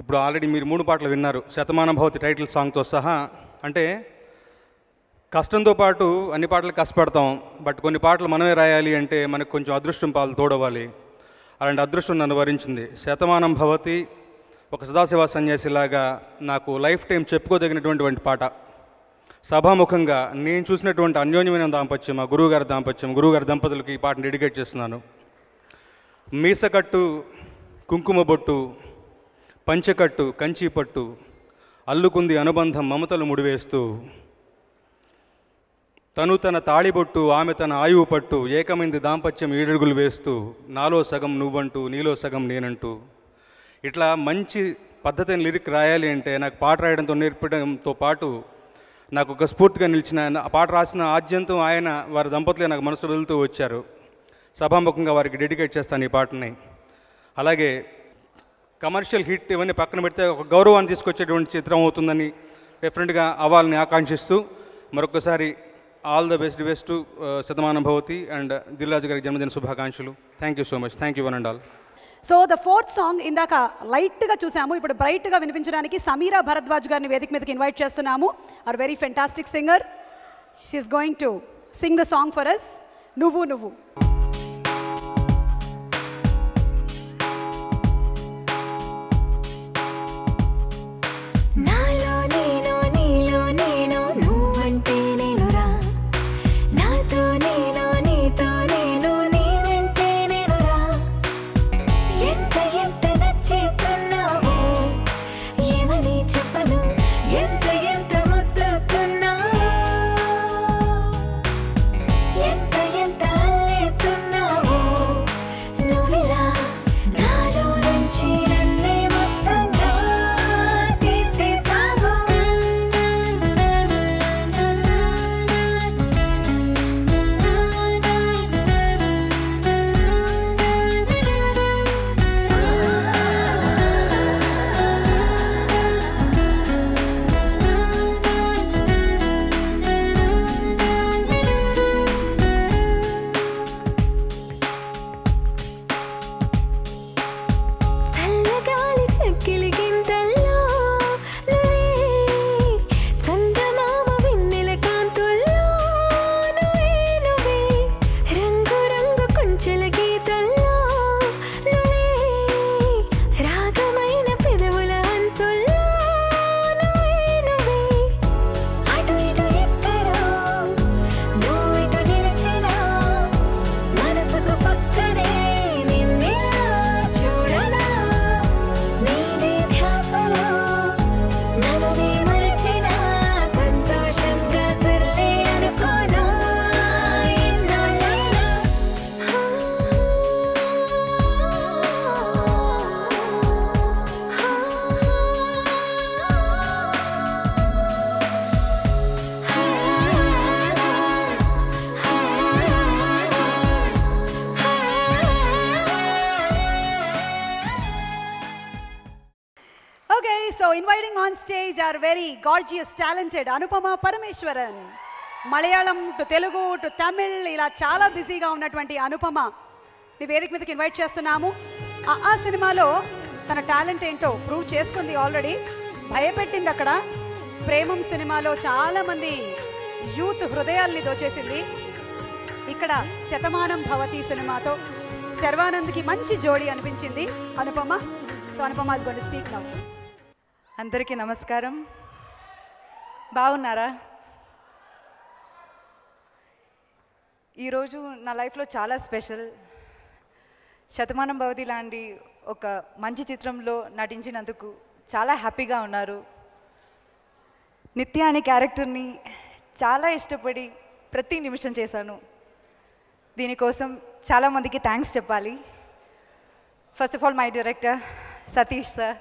ఇప్పుడు ఆల్రెడీ మీరు 3 పాటలు విన్నారు, శతమానం భవతి టైటిల్ సాంగ్తో సహా. అంటే కష్టంతో పాటు అన్ని పాటలు కష్టపడతాం, బట్ కొన్ని పాటలు మనమే రాయాలి అంటే మనకు కొంచెం అదృష్టం పాలు తోడవాలి. అలాంటి అదృష్టం నన్ను వరించింది. శతమానం భవతి ఒక సదాశివ సన్యాసిలాగా నాకు లైఫ్ టైం చెప్పుకోదగినటువంటి పాట. సభాముఖంగా నేను చూసినటువంటి అన్యోన్యమైన దాంపత్యం, ఆ గురువుగారి దంపతులకి ఈ పాటను డెడికేట్ చేస్తున్నాను. మీసకట్టు కుంకుమ బొట్టు, పంచకట్టు కంచి పట్టు, అల్లుకుంది అనుబంధం మమతలు ముడివేస్తూ, తను తన తాళిబొట్టు ఆమె తన ఆయువు పట్టు, ఏకమైంది దాంపత్యం 7 అడుగులు వేస్తూ, నాలో సగం నువ్వంటూ నీలో సగం నేనంటూ. ఇట్లా మంచి పద్ధతిని లిరిక్ రాయాలి అంటే నాకు పాట రాయడంతో నేర్పడంతో పాటు నాకు ఒక స్ఫూర్తిగా నిలిచిన, ఆ పాట రాసిన ఆద్యంతం ఆయన వారి దంపతులే నాకు మనసులో వెళ్తూ వచ్చారు. సభాముఖంగా వారికి డెడికేట్ చేస్తాను ఈ పాటని. అలాగే కమర్షియల్ హిట్ ఇవన్నీ పక్కన పెడితే ఒక గౌరవాన్ని తీసుకొచ్చేటువంటి చిత్రం అవుతుందని డెఫినెట్గా అవ్వాలని ఆకాంక్షిస్తూ మరొకసారి all the best Shatamanam Bhavati and Dil రాజు గారికి జన్మదిన శుభాకాంక్షలు. Thank you so much. Thank you one and all. So the 4th song ఇందాక లైట్గా చూసాము, ఇప్పుడు బ్రైట్గా వినిపించడానికి సమీరా భరద్వాజ్ గారిని వేదిక మీదకి ఇన్వైట్ చేస్తున్నాము. Our very fantastic singer. She is going to sing the song for us, నువ్వు నువ్వు. So inviting on stage our very gorgeous, talented Anupama Parameshwaran. Malayalam to Telugu to Tamil, ila chala busy ga unnatuvanti Anupama ni vedik meedaki invite chestunnaamu. ఆ సినిమాలో తన talent ఏంటో prove చేసుకుంది already. భయపెట్టింది అక్కడ. ప్రేమం సినిమాలో చాలా మంది యూత్ హృదయాల్ని దోచేసింది. ఇక్కడ శతమానం భవతి సినిమాతో శర్వానంద్కి మంచి జోడీ అనిపించింది Anupama. So Anupama is going to speak now. అందరికీ నమస్కారం. బాగున్నారా? ఈరోజు నా లైఫ్లో చాలా స్పెషల్. శతమానం భవతి లాంటి ఒక మంచి చిత్రంలో నటించినందుకు చాలా హ్యాపీగా ఉన్నారు. నిత్య అనే క్యారెక్టర్ని చాలా ఇష్టపడి ప్రతి నిమిషం చేశాను. దీనికోసం చాలామందికి థ్యాంక్స్ చెప్పాలి. First of all my director Satish sir,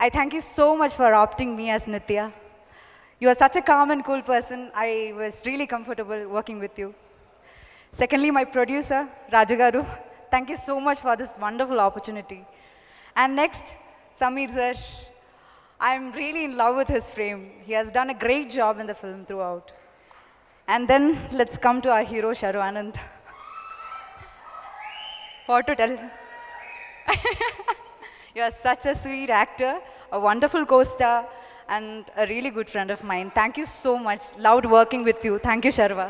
I thank you so much for opting me as Nitya. You are such a calm and cool person. I was really comfortable working with you. Secondly, my producer, Raju Garu. Thank you so much for this wonderful opportunity. And next, Sameer sir. I'm really in love with his frame. He has done a great job in the film throughout. And then let's come to our hero, Sharu Anand. What to tell? You are such a sweet actor, a wonderful co-star, and a really good friend of mine. Thank you so much. Loved working with you. Thank you, Sharva.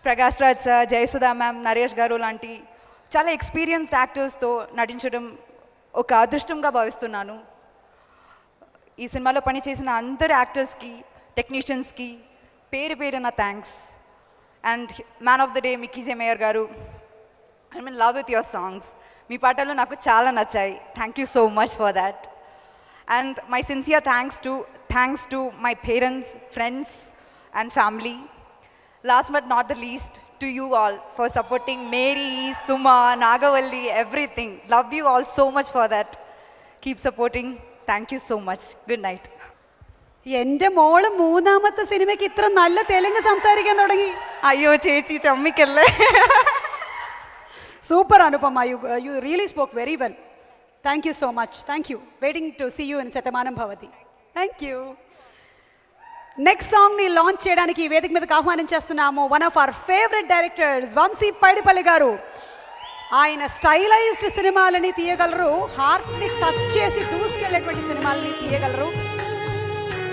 Prakash Raj sir, Jayasudha ma'am, Naresh garu lanti చాలా experienced యాక్టర్స్తో నటించడం ఒక అదృష్టంగా భావిస్తున్నాను. ఈ సినిమాలో పనిచేసిన అందరు యాక్టర్స్కి, టెక్నీషియన్స్కి పేరు పేరున thanks. And man of the day Mickey J mayor garu, I mean love with your songs. మీ పాటలు నాకు చాలా నచ్చాయి. Thank you so much for that. And my sincere thanks to my parents, friends and family. Last but not the least, to you all for supporting Mary, Suma, Nagavalli, everything. Love you all so much for that. Keep supporting. Thank you so much. Good night. എൻ്റെ മോള് മൂന്നാമത്തെ സിനിമയ്ക്ക് ഇത്ര നല്ല തെലുങ്ക് സംസാരിക്കാൻ തുടങ്ങി. അയ്യോ ചേച്ചി ചമ്മിക്കല്ലേ. Super Anupama, you really spoke very well. Thank you so much. Thank you. Waiting to see you in Satamanam Bhavati. Thank you. Next సాంగ్ని లాంచ్ చేయడానికి వేదిక మీదకి ఆహ్వానం చేస్తున్నాము one of our favourite directors Vamshi Paidipally గారు. ఆయన స్టైలైజ్డ్ సినిమాలని తీయగలరు, హార్ట్ని టచ్ చేసి దూసుకెళ్ళేటువంటి సినిమాలని తీయగలరు.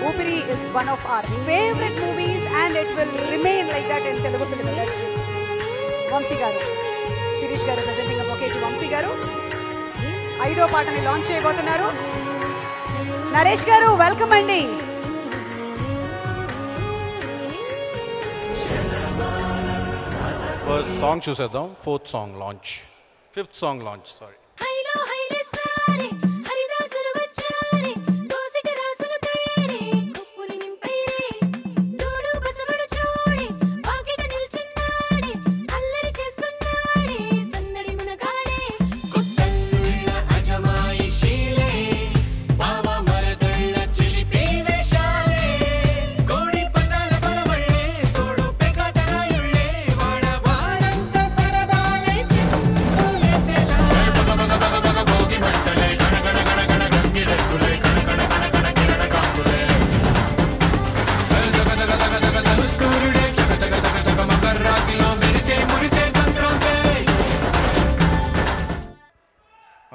Oopiri is one of our favourite movies and it will remain like that in Telugu film industry. Vamshi గారు, శిరీష్ గారు ప్రెజెంటింగ్ ఒకే టు వంశీ గారు 5వ పాటని లాంచ్ చేయబోతున్నారు. నరేష్ గారు వెల్కమ్ అండి. ఫస్ట్ సాంగ్ చూసేద్దాం. 4th song launch, 5th song launch, sorry.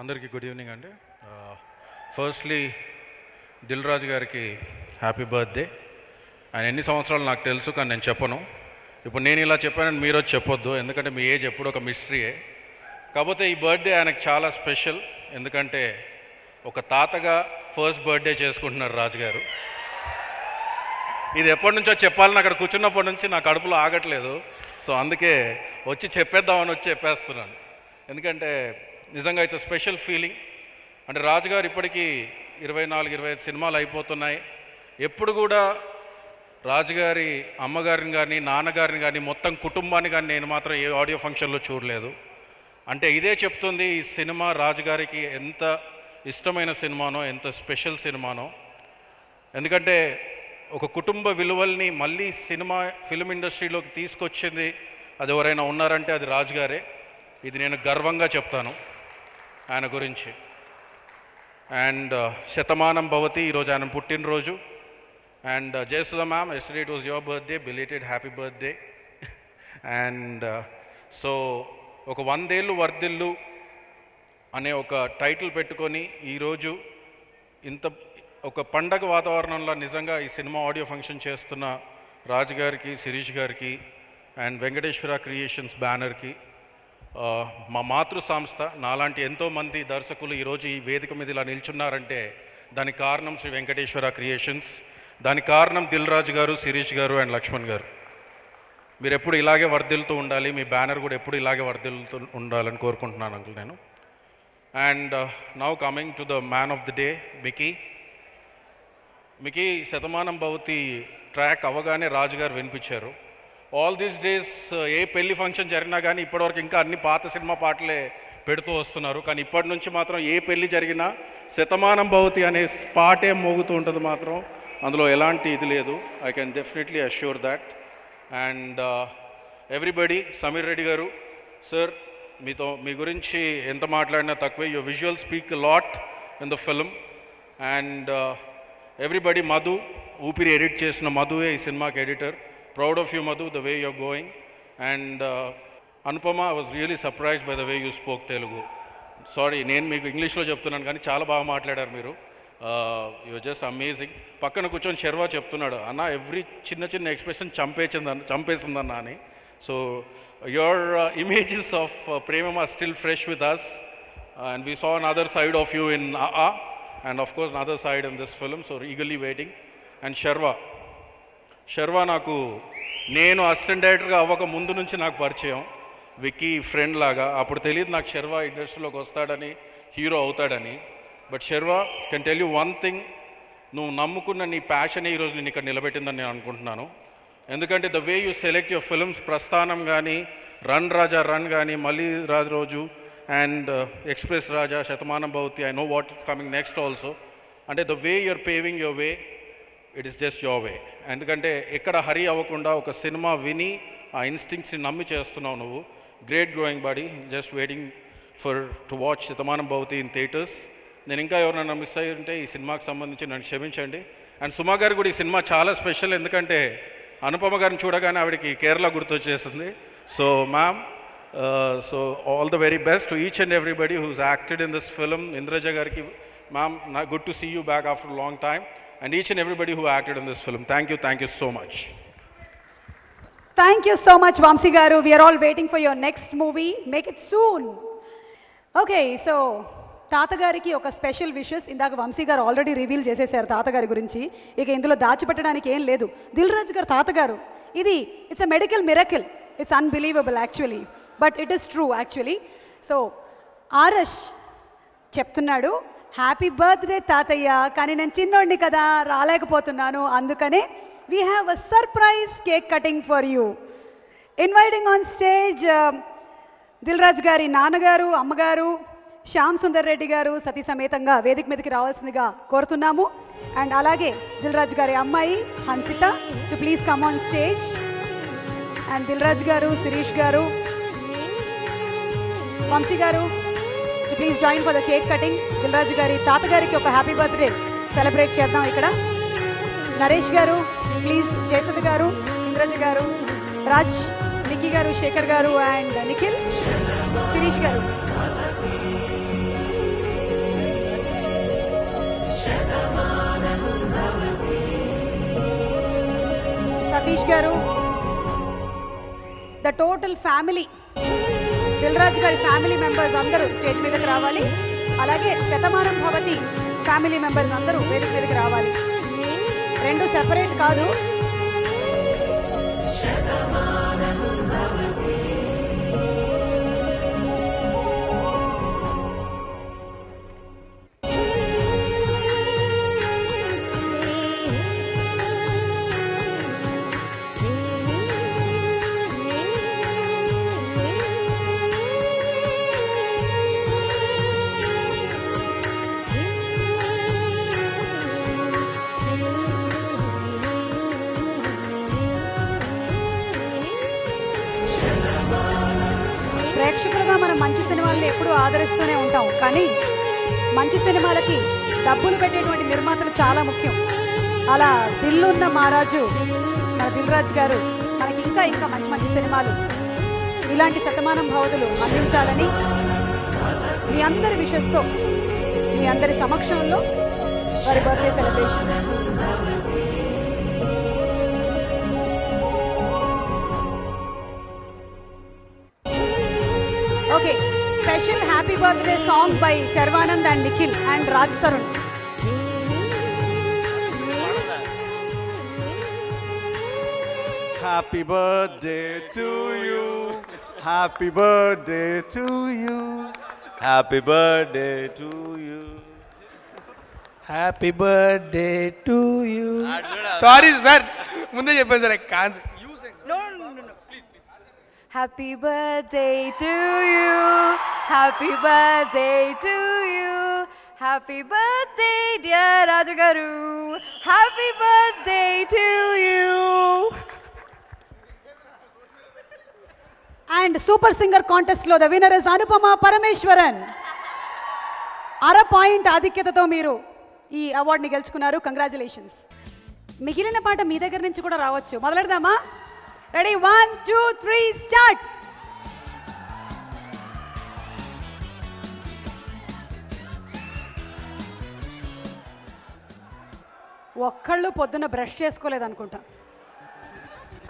అందరికీ గుడ్ ఈవినింగ్ అండి. ఫస్ట్లీ దిల్ రాజు గారికి హ్యాపీ బర్త్డే. ఆయన ఎన్ని సంవత్సరాలు నాకు తెలుసు, కానీ నేను చెప్పను. ఇప్పుడు నేను ఇలా చెప్పానని మీరు వచ్చి చెప్పొద్దు, ఎందుకంటే మీ ఏజ్ ఎప్పుడు ఒక మిస్టరీయే. కాకపోతే ఈ బర్త్డే ఆయనకు చాలా స్పెషల్, ఎందుకంటే ఒక తాతగా ఫస్ట్ బర్త్డే చేసుకుంటున్నారు రాజుగారు. ఇది ఎప్పటి నుంచో చెప్పాలని అక్కడ కూర్చున్నప్పటి నుంచి నా కడుపులో ఆగట్లేదు. సో అందుకే వచ్చి చెప్పేద్దామని వచ్చి చెప్పేస్తున్నాను. ఎందుకంటే నిజంగా ఇట్స్ స్పెషల్ ఫీలింగ్. అంటే రాజుగారు ఇప్పటికీ 24-25 సినిమాలు అయిపోతున్నాయి. ఎప్పుడు కూడా రాజుగారి అమ్మగారిని కానీ నాన్నగారిని కానీ మొత్తం కుటుంబాన్ని కానీ నేను మాత్రం ఏ ఆడియో ఫంక్షన్లో చూడలేదు. అంటే ఇదే చెప్తుంది ఈ సినిమా రాజుగారికి ఎంత ఇష్టమైన సినిమానో, ఎంత స్పెషల్ సినిమానో. ఎందుకంటే ఒక కుటుంబ విలువల్ని మళ్ళీ ఫిల్మ్ ఇండస్ట్రీలోకి తీసుకొచ్చింది అది ఎవరైనా ఉన్నారంటే అది రాజుగారే. ఇది నేను గర్వంగా చెప్తాను ఆయన గురించి. అండ్ శతమానం భవతి, ఈరోజు ఆయన పుట్టినరోజు. And Jayasudha ma'am, yesterday it was your birthday, belated happy birthday. And so ఒక 100 ఏళ్ళు వర్ధిల్లు అనే ఒక టైటిల్ పెట్టుకొని ఈరోజు ఇంత ఒక పండగ వాతావరణంలో నిజంగా ఈ సినిమా ఆడియో ఫంక్షన్ చేస్తున్న రాజుగారికి, శిరీష్ గారికి అండ్ వెంకటేశ్వర క్రియేషన్స్ బ్యానర్కి, మా మాతృ సంస్థ నాలాంటి ఎంతోమంది దర్శకులు ఈరోజు ఈ వేదిక మీద ఇలా నిల్చున్నారంటే దానికి కారణం శ్రీ వెంకటేశ్వర క్రియేషన్స్, దానికి కారణం దిల్ రాజు గారు, శిరీష్ గారు అండ్ లక్ష్మణ్ గారు. మీరు ఎప్పుడు ఇలాగే వర్ధిల్లుతూ ఉండాలి, మీ బ్యానర్ కూడా ఎప్పుడు ఇలాగే వర్ధిల్లుతూ ఉండాలని కోరుకుంటున్నాను అంకుల్ నేను. And now coming to the man of the day, Mickey Shatamanam Bhavati track అవగానే రాజుగారు వినిపించారు. ఆల్ దీస్ డేస్ ఏ పెళ్లి ఫంక్షన్ జరిగినా కానీ ఇప్పటివరకు ఇంకా అన్ని పాత సినిమా పాటలే పెడుతూ వస్తున్నారు. కానీ ఇప్పటి నుంచి మాత్రం ఏ పెళ్లి జరిగినా శతమానం భవతి అనే పాటే మోగుతూ ఉంటుంది మాత్రం, అందులో ఎలాంటి ఇది లేదు. I can definitely assure that. And everybody, Sameer Reddy గారు సార్, మీ గురించి ఎంత మాట్లాడినా తక్కువే. Your visual speak lot in the film. And everybody, Madhu, Oopiri edit చేసిన మధువే ఈ సినిమాకి editor. Proud of you Madhu, the way you're going. And Anupama, I was really surprised by the way you spoke Telugu. Sorry, నేను మీకు ఇంగ్లీష్లో చెప్తున్నాను కానీ చాలా బాగా మాట్లాడారు మీరు. You just amazing. పక్కన కూర్చొని శర్వా చెప్తున్నాడు, అన్న ఎవ్రీ చిన్న ఎక్స్ప్రెషన్ చంపేసిందన్న అని. So your images of Premam are still fresh with us, and we saw another side of you in ah, and of course another side in this film. So eagerly waiting. And Sharwa నాకు, నేను assistant డైరెక్టర్గా అవ్వక ముందు నుంచి నాకు పరిచయం, Vicky friend లాగా. అప్పుడు తెలియదు నాకు శర్వా ఇండస్ట్రీలోకి వస్తాడని, హీరో అవుతాడని. But Sharwa, can tell you one thing, నువ్వు నమ్ముకున్న నీ ప్యాషనే ఈరోజు నేను ఇక్కడ నిలబెట్టిందని నేను అనుకుంటున్నాను. ఎందుకంటే the way you select your films, ప్రస్థానం కానీ, రన్ రాజా రన్ కానీ, మళ్ళీ రాజు రోజు and express Raja, Shatamanam Bhavati, I know what is coming next also. అంటే the way you're paving your way, it is just your way. ఎందుకంటే ఎక్కడ హరి అవ్వకుండా ఒక సినిమా విని ఆ ఇన్స్టింక్ట్స్ని నమ్మి చేస్తున్నావు నువ్వు. Great growing body. Just waiting to watch Shatamanam Bhavati in theatres. నేను ఇంకా ఎవరైనా మిస్ అయ్యి ఉంటే ఈ సినిమాకి సంబంధించి నన్ను క్షమించండి. అండ్ సుమా గారు కూడా ఈ సినిమా చాలా స్పెషల్, ఎందుకంటే అనుపమ గారిని చూడగానే ఆవిడకి కేరళ గుర్తొచ్చేసింది. So ma'am, so all the very best to each and everybody who's acted in this film. Indraja గారికి, ma'am, good to see you back after long time. And each and everybody who acted in this film. Thank you so much. Thank you so much, Vamsi garu. We are all waiting for your next movie. Make it soon. Okay, so తాతగారికి ఒక special wishes ఇందాక వంశీ గారు already reveal చేసేసారు తాతగారి గురించి. ఇక ఇందులో దాచిపెట్టడానికి ఏం లేదు. దిల్ రాజు గారు తాతగారు, ఇది it's a medical miracle. It's unbelievable actually, but it is true actually. So Aarush చెప్తున్నాడు, హ్యాపీ బర్త్డే తాతయ్య, కానీ నేను చిన్నోడిని కదా రాలేకపోతున్నాను, అందుకనే we have a surprise cake cutting for you. Inviting on stage Dil Raju గారి నాన్నగారు, అమ్మగారు, శ్యామ్ సుందర్ రెడ్డి గారు సతీ సమేతంగా వేదిక మీదకి రావాల్సిందిగా కోరుతున్నాము. అండ్ అలాగే దిల్ రాజు గారి అమ్మాయి Hansitha to please come on stage. And Dil Raju garu, Sirish గారు, వంశీ గారు to please join for the cake cutting. Dil Raju గారి తాతగారికి ఒక హ్యాపీ బర్త్డే సెలబ్రేట్ చేద్దాం ఇక్కడ. నరేష్ గారు ప్లీజ్, జయసుధ గారు, ఇంద్రజ గారు, రాజ్, నిక్కీ గారు, శేఖర్ గారు అండ్ నిఖిల్, శిరీష్ గారు. సతీష్ గారు, the total family, Dil Raju గారి ఫ్యామిలీ మెంబర్స్ అందరూ స్టేజ్ మీదకి రావాలి. అలాగే శతమానం భవతి ఫ్యామిలీ మెంబర్స్ అందరూ వేదిక మీదకి రావాలి. రెండు సెపరేట్ కాదు. ప్రేక్షకులుగా మనం మంచి సినిమాలను ఎప్పుడూ ఆదరిస్తూనే ఉంటాం, కానీ మంచి సినిమాలకి డబ్బులు పెట్టేటువంటి నిర్మాతలు చాలా ముఖ్యం. అలా దిల్లున్న మహారాజు మన దిల్ రాజు గారు మనకి ఇంకా మంచి మంచి సినిమాలు, ఇలాంటి శతమానం భవతులు అందించాలని మీ అందరి విషెస్తో, మీ అందరి సమక్షంలో వారి birthday celebration. Okay, special happy birthday song by Sharwanand and Nikhil and Raj Tarun. Happy birthday to you. Happy birthday to you. Happy birthday to you. Happy birthday to you. Sorry sir, ముందే చెప్పాను sir. Happy birthday to you, happy birthday to you, happy birthday dear Raju garu, happy birthday to you. And super singer కాంటెస్ట్లో the winner is Anupama Parameswaran. 1/2 point ఆధిక్యతతో మీరు ఈ అవార్డుని గెలుచుకున్నారు. Congratulations. మిగిలిన పాట మీ దగ్గర నుంచి కూడా రావచ్చు. మొదలెడదామా? Ready, 1 2 3 start. ఒక్కళ్ళు పొద్దున్న బ్రష్ చేసుకోలేదు అనుకుంటా.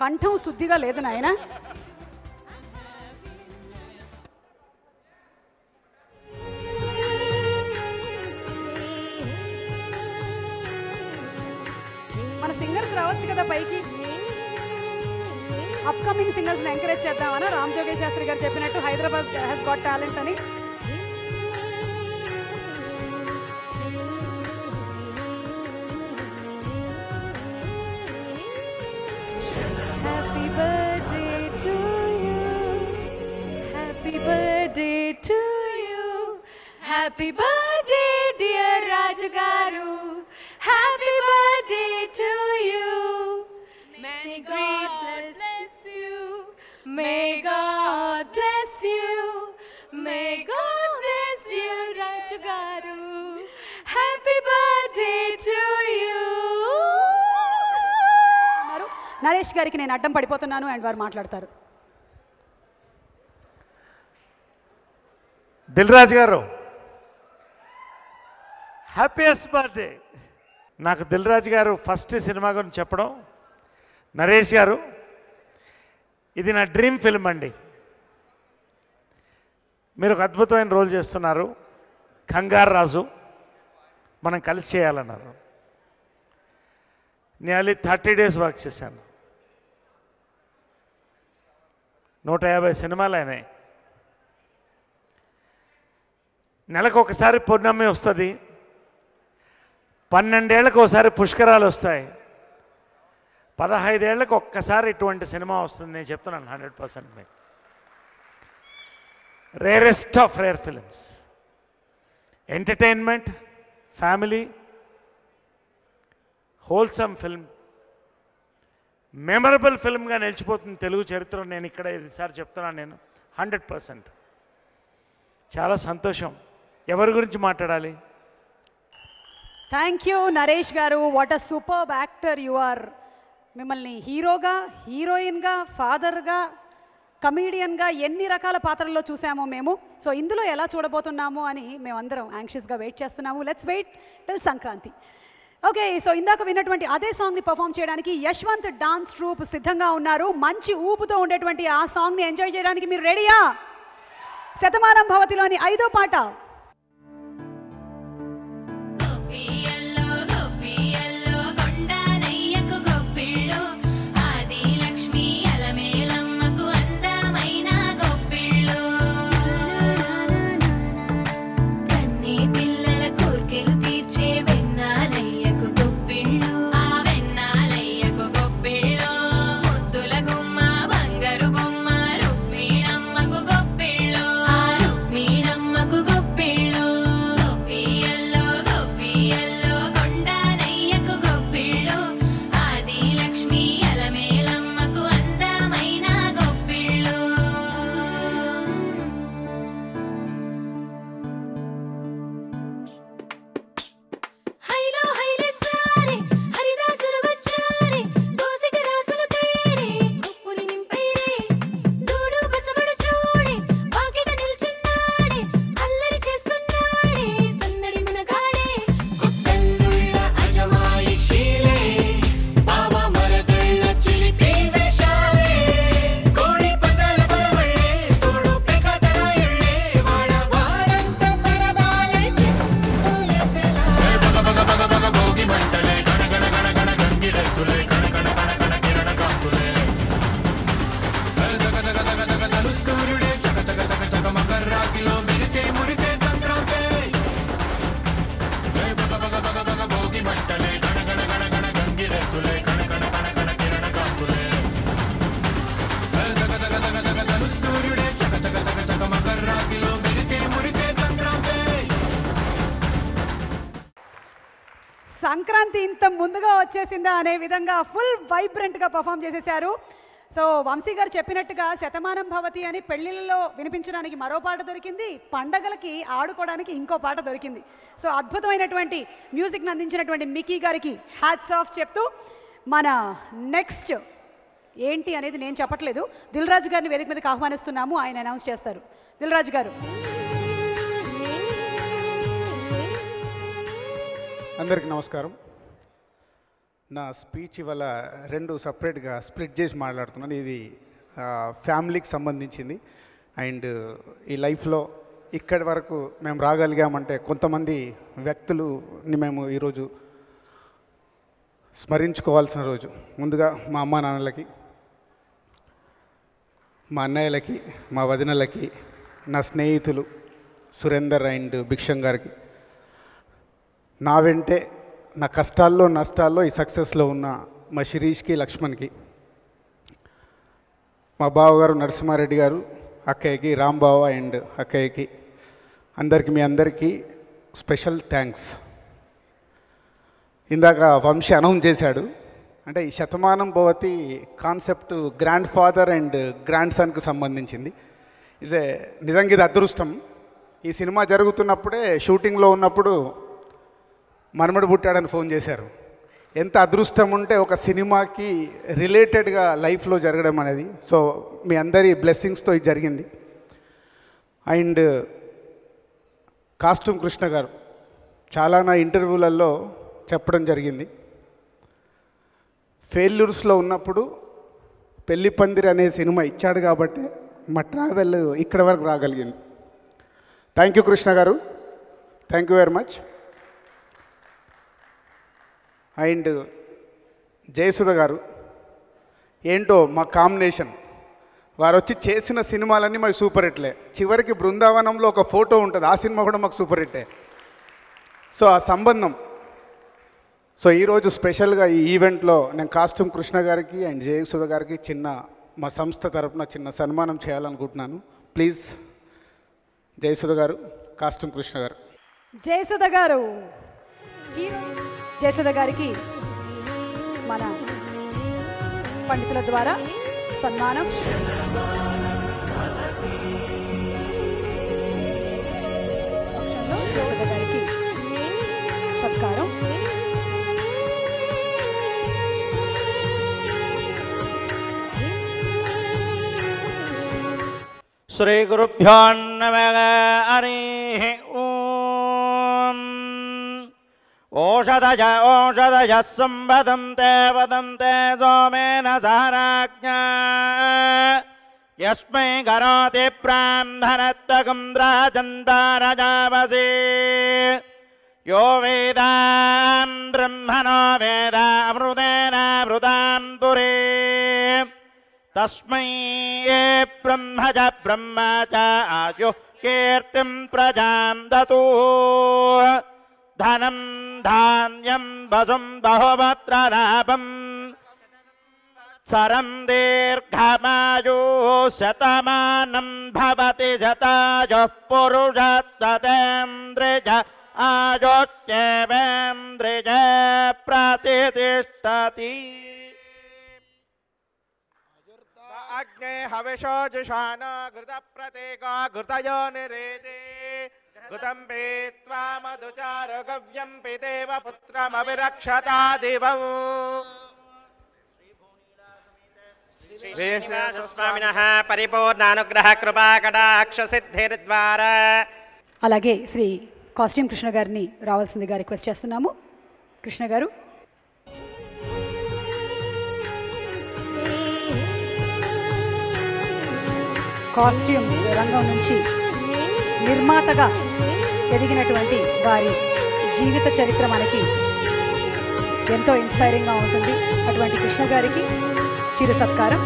కంఠం శుద్ధిగా లేదు నాయన. మన సింగర్స్ రావచ్చు కదా పైకి. అప్కమింగ్ సింగర్స్ని ఎంకరేజ్ చేద్దామని రామ్ జోగేష్ శాస్త్రి గారు చెప్పినట్టు హైదరాబాద్ హ్యాస్ గాట్ టాలెంట్ అని. Happy birthday to you, happy birthday to you, happy birthday dear Raju garu, happy birthday to you. May God bless you, may God bless you, may God bless you Raju garu, happy birthday to you. Naresh గారికి నేను అడ్డం పడిపోతున్నాను and వారు మాట్లాడతారు. దిల్ రాజు గారు, happiest birthday. నాకు దిల్ రాజు గారు first cinema గురించి చెప్పడం, నరేష్ గారు ఇది నా డ్రీమ్ ఫిల్మ్ అండి. మీరు ఒక అద్భుతమైన రోల్ చేస్తున్నారు. కంగారు రాజు మనం కలిసి చేయాలన్నారు. నియర్లీ 30 days వర్క్ చేశాను. 150 సినిమాలు అయినాయి. నెలకు ఒకసారి పౌర్ణమి వస్తుంది, 12 ఏళ్ళకు ఒకసారి పుష్కరాలు వస్తాయి, 15 ఏళ్ళకు ఒక్కసారి ఇటువంటి సినిమా వస్తుంది. నేను చెప్తున్నాను 100% మీకు. Rarest of rare films, entertainment, family, wholesome film, memorable ఫిల్మ్గా నిలిచిపోతుంది తెలుగు చరిత్రలో. నేను ఇక్కడ ఈసారి చెప్తున్నాను నేను 100%. చాలా సంతోషం. ఎవరి గురించి మాట్లాడాలి? Thank you Naresh garu. What a superb actor you are. మిమ్మల్ని హీరోగా, హీరోయిన్గా, ఫాదర్గా, కమీడియన్గా ఎన్ని రకాల పాత్రల్లో చూసామో మేము. సో ఇందులో ఎలా చూడబోతున్నాము అని మేమందరం యాంగ్షియస్గా వెయిట్ చేస్తున్నాము. Let's wait till Sankranti. Okay, so ఇందాక విన్నటువంటి అదే సాంగ్ని పర్ఫామ్ చేయడానికి యశ్వంత్ డాన్స్ ట్రూప్ సిద్ధంగా ఉన్నారు. మంచి ఊపుతో ఉండేటువంటి ఆ సాంగ్ని ఎంజాయ్ చేయడానికి మీరు రెడీయా? శతమానం భవతిలోని 5వ పాట. గొప్పిళ్ళు సంక్రాంతి ఇంత ముందుగా వచ్చేసిందా అనే విధంగా ఫుల్ వైబ్రెంట్గా పర్ఫామ్ చేసేశారు. సో వంశీ గారు చెప్పినట్టుగా శతమానం భవతి అని పెళ్ళిళ్ళలో వినిపించడానికి మరో పాట దొరికింది, పండగలకి ఆడుకోవడానికి ఇంకో పాట దొరికింది. సో అద్భుతమైనటువంటి మ్యూజిక్ని అందించినటువంటి మిక్కీ గారికి హ్యాట్స్ ఆఫ్ చెప్తూ మన నెక్స్ట్ ఏంటి అనేది నేను చెప్పట్లేదు, దిల్ రాజు గారిని వేదిక మీదకి ఆహ్వానిస్తున్నాము. ఆయన అనౌన్స్ చేస్తారు. దిల్ రాజు గారు. అందరికీ నమస్కారం. నా స్పీచ్ ఇవాళ రెండు సపరేట్గా స్ప్లిట్ చేసి మాట్లాడుతున్నాను. ఇది ఫ్యామిలీకి సంబంధించింది. అండ్ ఈ లైఫ్లో ఇక్కడి వరకు మేము రాగలిగామంటే కొంతమంది వ్యక్తులని మేము ఈరోజు స్మరించుకోవాల్సిన రోజు. ముందుగా మా అమ్మా నాన్నలకి, మా అన్నయ్యలకి, మా వదినలకి, నా స్నేహితులు సురేందర్ అండ్ భిక్షం గారికి, నా వెంటే నా కష్టాల్లో నష్టాల్లో ఈ సక్సెస్లో ఉన్న మా శిరీష్కి, లక్ష్మణ్కి, మా బావగారు నరసింహారెడ్డి గారు, అక్కయ్యకి, రాంబావ అండ్ అక్కయ్యకి, అందరికీ మీ అందరికీ స్పెషల్ థ్యాంక్స్. ఇందాక వంశీ అనౌన్స్ చేశాడు, అంటే ఈ Shatamanam Bhavati concept grand father and grand సన్కి సంబంధించింది. ఇదే నిజంగా ఇది అదృష్టం. ఈ సినిమా జరుగుతున్నప్పుడే షూటింగ్లో ఉన్నప్పుడు మనమడు పుట్టాడని ఫోన్ చేశారు. ఎంత అదృష్టం ఉంటే ఒక సినిమాకి రిలేటెడ్గా లైఫ్లో జరగడం అనేది. సో మీ అందరి బ్లెస్సింగ్స్తో ఇది జరిగింది. అండ్ కాస్ట్యూమ్ కృష్ణ గారు చాలా నా ఇంటర్వ్యూలలో చెప్పడం జరిగింది, ఫెయిల్యూర్స్లో ఉన్నప్పుడు పెళ్లి పందిరి అనే సినిమా ఇచ్చాడు కాబట్టి మా ట్రావెల్ ఇక్కడ వరకు రాగలిగింది. థ్యాంక్ యూ కృష్ణ గారు, thank you very much. And Jayasudha గారు ఏంటో మా కాంబినేషన్, వారు వచ్చి చేసిన సినిమాలన్నీ మాకు సూపర్ హిట్లే. చివరికి బృందావనంలో ఒక ఫోటో ఉంటుంది, ఆ సినిమా కూడా మాకు సూపర్ హిట్టే. సో ఆ సంబంధం. సో ఈరోజు స్పెషల్గా ఈ ఈవెంట్లో నేను కాస్ట్యూమ్ కృష్ణ గారికి అండ్ జయసుధ గారికి చిన్న మా సంస్థ తరపున చిన్న సన్మానం చేయాలనుకుంటున్నాను. ప్లీజ్ జయసుధ గారు, కాస్ట్యూమ్ కృష్ణ గారు. జయసుధ గారు, జయసుధ గారికి మన పండితుల ద్వారా సన్మానం. జయసుధ గారికి సత్కారం. శ్రీ గురుభ్యో నమః. హరిః ఓం. ఓషధయ సంవదంతే వదంతే సోమేన సహరాజ్ఞా యస్మై కరోతి బ్రాహ్మణత్వకం రాజంతారజావసి యో వేదాం బ్రహ్మణో వేద అమృతేనామృతాం పురే తస్మై బ్రహ్మజ బ్రహ్మ చ ఆయు కీర్తిం ప్రజాం దతు ధనం ధాన్యం వసుం బహువత్ర లాభం సరం దీర్ఘమాయు శతమానం భవతి శతాయుః పురుషస్తేంద్రియ ఆయుష్యేవేంద్రియ ప్రతిష్ఠతి. అగ్నే హవిషో జుషాన ఘృత ప్రతీక ఘృతయో నిరేతే ఘృతం పీత్వా మధుచారు గవ్యం పితేవ పుత్రమభిరక్షతా దివం. శ్రీనివాసస్వామినః పరిపూర్ణానుగ్రహ కృపా కటాక్ష సిద్ధిర్ద్వారా. అలాగే శ్రీ కాస్ట్యూమ్ కృష్ణ గారిని రావాల్సిందిగా రిక్వెస్ట్ చేస్తున్నాము. కృష్ణ గారు. కాస్ట్యూమ్స్ రంగం నుంచి నిర్మాతగా ఎదిగినటువంటి వారి జీవిత చరిత్ర మనకి ఎంతో ఇన్స్పైరింగ్గా ఉంటుంది. అటువంటి కృష్ణ గారికి చిరు సత్కారం.